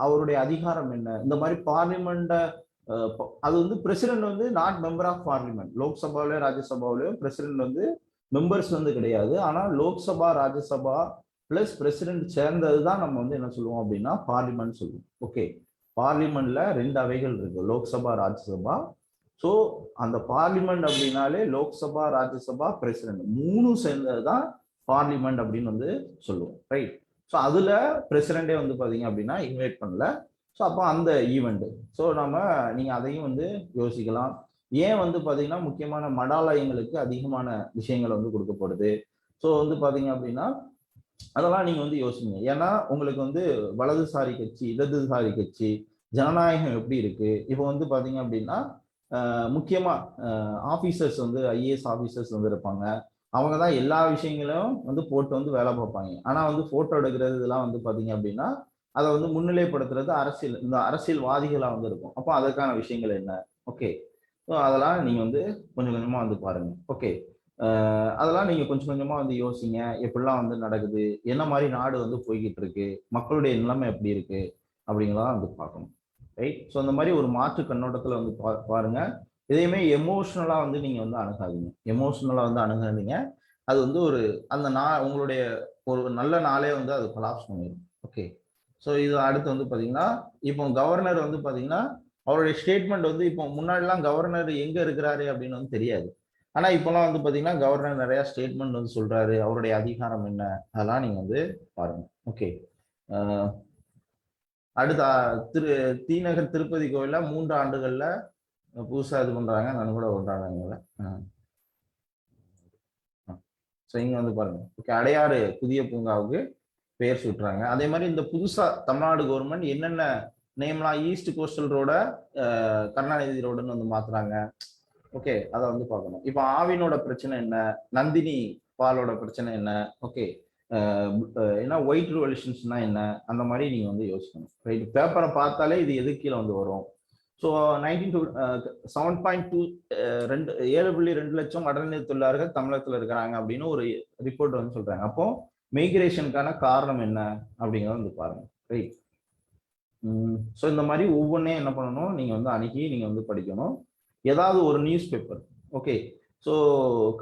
அவருடைய அதிகாரம் என்ன, இந்த மாதிரி பார்லிமெண்ட அது வந்து பிரசிடென்ட் வந்து நாட் மெம்பர் ஆஃப் பார்லிமெண்ட். லோக்சபாவிலயோ ராஜ்யசபாவிலயோ பிரசிடென்ட் வந்து மெம்பர்ஸ் வந்து கிடையாது. ஆனால் லோக்சபா ராஜ்யசபா பிளஸ் பிரசிடென்ட் சேர்ந்தது தான் நம்ம வந்து என்ன சொல்லுவோம் அப்படின்னா பார்லிமெண்ட் சொல்லுவோம். ஓகே, பார்லிமெண்ட்ல 2 அவைகள் இருக்கு, லோக்சபா ராஜ்யசபா. ஸோ அந்த பார்லிமெண்ட் அப்படின்னாலே லோக்சபா ராஜ்யசபா பிரசிடென்ட் 3 சேர்ந்ததுதான் பார்லிமெண்ட் அப்படின்னு வந்து சொல்லுவோம், ரைட். ஸோ அதுல பிரசிடென்டே வந்து பாத்தீங்க அப்படின்னா இன்வைட் பண்ணல. ஸோ அப்போ அந்த ஈவெண்ட், ஸோ நீங்க அதையும் வந்து யோசிக்கலாம். ஏன் வந்து பாத்தீங்கன்னா முக்கியமான மடாலயங்களுக்கு அதிகமான விஷயங்கள் வந்து கொடுக்கப்படுது. ஸோ வந்து பாத்தீங்க அப்படின்னா அதெல்லாம் நீங்க வந்து யோசிங்க. ஏன்னா உங்களுக்கு வந்து வலதுசாரி கட்சி, இடதுசாரி கட்சி, ஜனநாயகம் எப்படி இருக்கு. இப்போ வந்து பாத்தீங்க அப்படின்னா முக்கியமா ஆபீசர்ஸ் வந்து ஐஏஎஸ் ஆபீசர்ஸ் வந்து இருப்பாங்க. அவங்க தான் எல்லா விஷயங்களும் வந்து போட்டு வந்து வேலை பார்ப்பாங்க. ஆனா வந்து போட்டோ எடுக்கிறது இதெல்லாம் வந்து பாத்தீங்க அப்படின்னா அதை வந்து முன்னிலைப்படுத்துறது அரசியல், இந்த அரசியல்வாதிகளா வந்து இருக்கும். அப்போ அதற்கான விஷயங்கள் என்ன? ஓகே, ஸோ அதெல்லாம் நீங்க வந்து கொஞ்சம் கொஞ்சமா வந்து பாருங்க. ஓகே, அதெல்லாம் நீங்க கொஞ்சம் கொஞ்சமா வந்து யோசிங்க. எப்படிலாம் வந்து நடக்குது, என்ன மாதிரி நாடு வந்து போய்கிட்டு இருக்கு, மக்களுடைய நிலைமை எப்படி இருக்கு அப்படிங்கிறதான் வந்து பார்க்கணும். ரைட். ஸோ அந்த மாதிரி ஒரு மாற்று கண்ணோட்டத்துல வந்து பாருங்க. எதையுமே எமோஷனலா வந்து நீங்க வந்து அணுகாதீங்க. எமோஷனலா வந்து அணுகாதீங்க. அது வந்து ஒரு அந்த உங்களுடைய ஒரு நல்ல நாளே வந்து அது கொலாப்ஸ் பண்ணிடும். ஓகே, ஸோ இது அடுத்து வந்து பாத்தீங்கன்னா இப்போ கவர்னர் வந்து பாத்தீங்கன்னா அவருடைய ஸ்டேட்மெண்ட் வந்து இப்போ முன்னாடிலாம் கவர்னர் எங்க இருக்கிறாரு அப்படின்னு வந்து தெரியாது. ஆனா இப்பெல்லாம் வந்து பாத்தீங்கன்னா கவர்னர் நிறைய ஸ்டேட்மெண்ட் வந்து சொல்றாரு. அவருடைய அதிகாரம் என்ன, அதெல்லாம் நீங்க வந்து பாருங்க. ஓகே, அடுத்த தீநகர் திருப்பதி கோயில 3 ஆண்டுகள்ல புதுசா இது பண்றாங்க. நான் கூட கொண்டாடுறாங்க. ஸோ இங்க வந்து பாருங்க. ஓகே, அடையாறு புதிய பூங்காவுக்கு பெயர் சுட்டுறாங்க. அதே மாதிரி இந்த புதுசா தமிழ்நாடு கவர்மெண்ட் என்னென்ன நேம்லாம் ஈஸ்ட் கோஸ்டல் ரோட கருணாநிதி ரோடுன்னு வந்து மாத்துறாங்க. ஓகே, அதை வந்து பார்க்கணும். இப்போ ஆவினோட பிரச்சனை என்ன, நந்தினி பாலோட பிரச்சனை என்ன, ஓகே, ஏன்னா ஒயிட் ரிவல்யூஷன்ஸ்னா என்ன, அந்த மாதிரி நீங்க வந்து யோசிக்கணும். ரைட், பேப்பரை பார்த்தாலே இது எது கீழே வந்து வரும். ஸோ 7.2 7.2 லட்சம் வடநிலை தொழிலாளர்கள் தமிழகத்தில் இருக்கிறாங்க அப்படின்னு ஒரு ரிப்போர்ட் வந்து சொல்றாங்க. அப்போ மைக்ரேஷனுக்கான காரணம் என்ன அப்படிங்கிறத வந்து பாருங்க. ரைட். ஸோ இந்த மாதிரி ஒவ்வொன்றையும் என்ன பண்ணணும், நீங்க வந்து அணுகி நீங்க வந்து படிக்கணும். ஏதாவது ஒரு news paper. Okay, so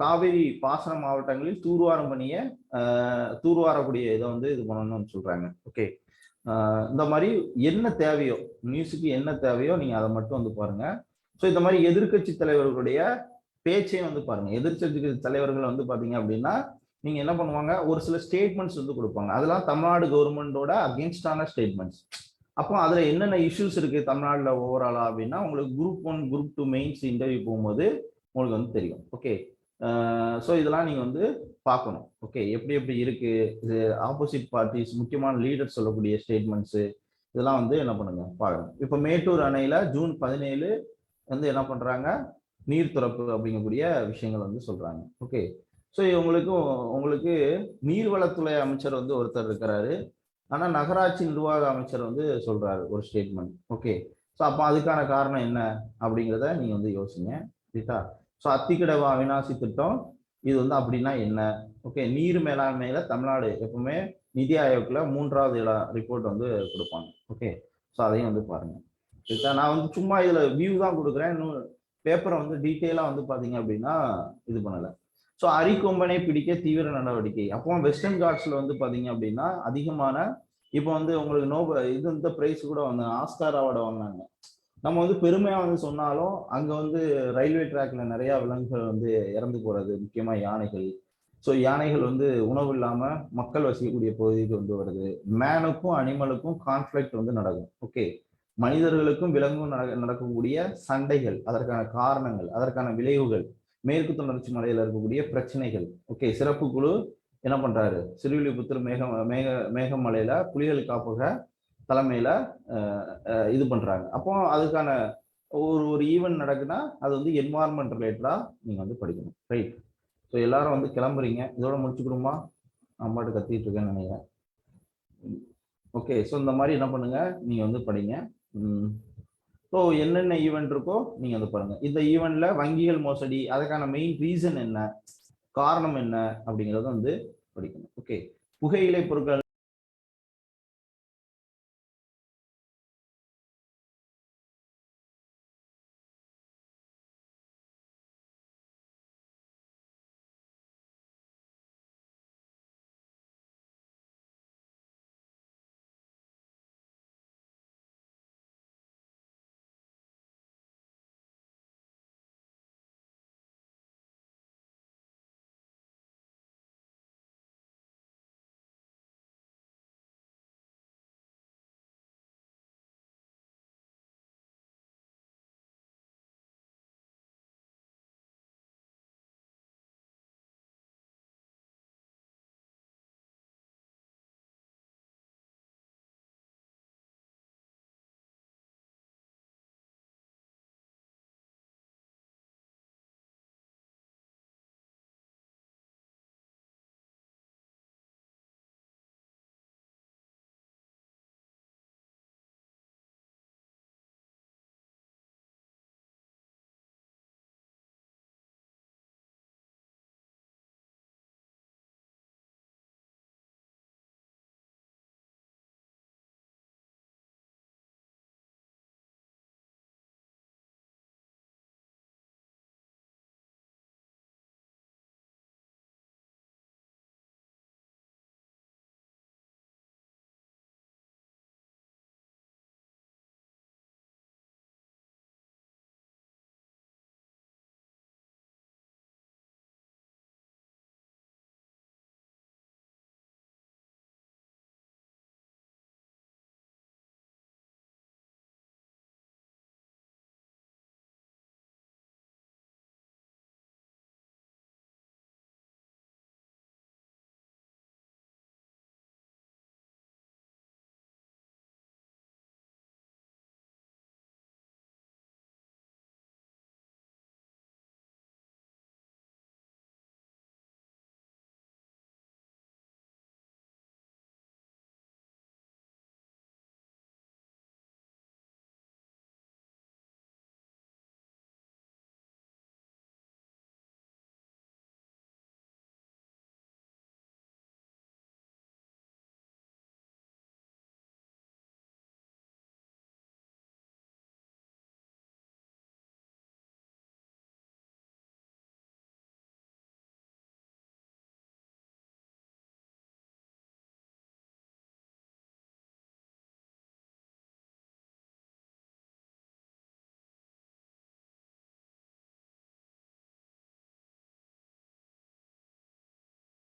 Kaveri பாசன மாவட்டங்களில் தூர்வாரம் பணியை தூர்வாரக்கூடிய இதை வந்து இது பண்ணணும்னு சொல்றாங்க. ஓகே, இந்த மாதிரி என்ன தேவையோ, நியூஸுக்கு என்ன தேவையோ நீங்க அதை மட்டும் வந்து பாருங்க. ஸோ இந்த மாதிரி எதிர்கட்சி தலைவர்களுடைய பேச்சையும் வந்து பாருங்க. எதிர்கட்சி தலைவர்கள் வந்து பாத்தீங்க அப்படின்னா நீங்க என்ன பண்ணுவாங்க, ஒரு சில ஸ்டேட்மெண்ட்ஸ் வந்து கொடுப்பாங்க. அதெல்லாம் தமிழ்நாடு கவர்மெண்டோட அகேன்ஸ்டான ஸ்டேட்மெண்ட்ஸ். அப்போ அதுல என்னென்ன இஷ்யூஸ் இருக்கு தமிழ்நாடுல ஓவராலா அப்படின்னா உங்களுக்கு குரூப் 1 குரூப் 2 மெயின்ஸ் இன்டர்வியூ போகும்போது உங்களுக்கு வந்து தெரியும். ஓகே, ஸோ இதெல்லாம் நீங்க வந்து பார்க்கணும். ஓகே, எப்படி எப்படி இருக்கு, இது ஆப்போசிட் பார்ட்டிஸ் முக்கியமான லீடர் சொல்லக்கூடிய ஸ்டேட்மெண்ட்ஸ் இதெல்லாம் வந்து என்ன பண்ணுங்க பாருங்க. இப்போ மேட்டூர் அணையில ஜூன் 17 வந்து என்ன பண்றாங்க, நீர் திறப்பு அப்படிங்கக்கூடிய விஷயங்கள் வந்து சொல்றாங்க. ஓகே, ஸோ உங்களுக்கு நீர்வளத்துறை அமைச்சர் வந்து ஒருத்தர் இருக்கிறாரு. ஆனா நகராட்சி நிர்வாக அமைச்சர் வந்து சொல்றாரு ஒரு ஸ்டேட்மெண்ட். ஓகே, ஸோ அப்போ அதுக்கான காரணம் என்ன அப்படிங்கிறத நீங்க வந்து யோசிங்க. ரைட்டா. ஸோ அத்திக்கடவு அவிநாசி திட்டம் இது வந்து அப்படின்னா என்ன. ஓகே, நீர் மேலாண்மையில தமிழ்நாடு எப்பவுமே நிதி ஆயோக்ல 3வது ரிப்போர்ட் வந்து கொடுப்பாங்க. ஓகே, ஸோ அதையும் வந்து பாருங்க. ரைட்டா. நான் வந்து சும்மா இதுல வியூ தான் கொடுக்குறேன். இன்னும் பேப்பரை வந்து டீட்டெயிலா வந்து பாத்தீங்க அப்படின்னா இது பண்ணல. ஸோ அரிக்கொம்பனை பிடிக்க தீவிர நடவடிக்கை. அப்போ வெஸ்டர்ன் காட்ஸ்ல வந்து பாத்தீங்க அப்படின்னா அதிகமான இப்போ வந்து உங்களுக்கு இது இந்த பிரைஸ் கூட வந்து ஆஸ்கார் அவார்டு வாங்கினாங்க. நம்ம வந்து பெருமையா வந்து சொன்னாலும் அங்க வந்து ரயில்வே ட்ராக்ல நிறைய விலங்குகள் வந்து இறந்து போறது, முக்கியமா யானைகள். ஸோ யானைகள் வந்து உணவு இல்லாம மக்கள் வசிக்கக்கூடிய பகுதிக்கு வந்து வருது. மேனுக்கும் அனிமலுக்கும் கான்ஃபிளிக்ட் வந்து நடக்கும். ஓகே, மனிதர்களுக்கும் விலங்கும் நடக்கக்கூடிய சண்டைகள், அதற்கான காரணங்கள், அதற்கான விளைவுகள், மேற்கு தொடர்ச்சி மலையில இருக்கக்கூடிய பிரச்சனைகள். ஓகே, சிறப்பு குழு என்ன பண்றாரு, சிறுவில்லிபுத்தூர் மேகமலையில புலிகள் காப்பக தலைமையில இது பண்றாங்க. அப்போ அதுக்கான ஒரு ஈவெண்ட் நடக்குன்னா அது வந்து என்வாரன்மெண்ட் ரிலேட்டடா நீங்க வந்து படிக்கணும். ரைட். ஸோ எல்லாரும் வந்து கிளம்புறீங்க, இதோட முடிச்சுக்கணுமா? நான் பாட்டு கத்திட்டு இருக்கேன்னு நினைக்கிறேன். ஓகே, ஸோ இந்த மாதிரி என்ன பண்ணுங்க, நீங்க வந்து படிங்க. ஸோ என்னென்ன ஈவெண்ட் இருக்கோ நீங்க வந்து பாருங்க. இந்த ஈவெண்ட்ல வங்கிகள் மோசடி, அதுக்கான மெயின் ரீசன் என்ன, காரணம் என்ன அப்படிங்கறத வந்து படிக்கணும். ஓகே, புகையிலை பொருட்கள்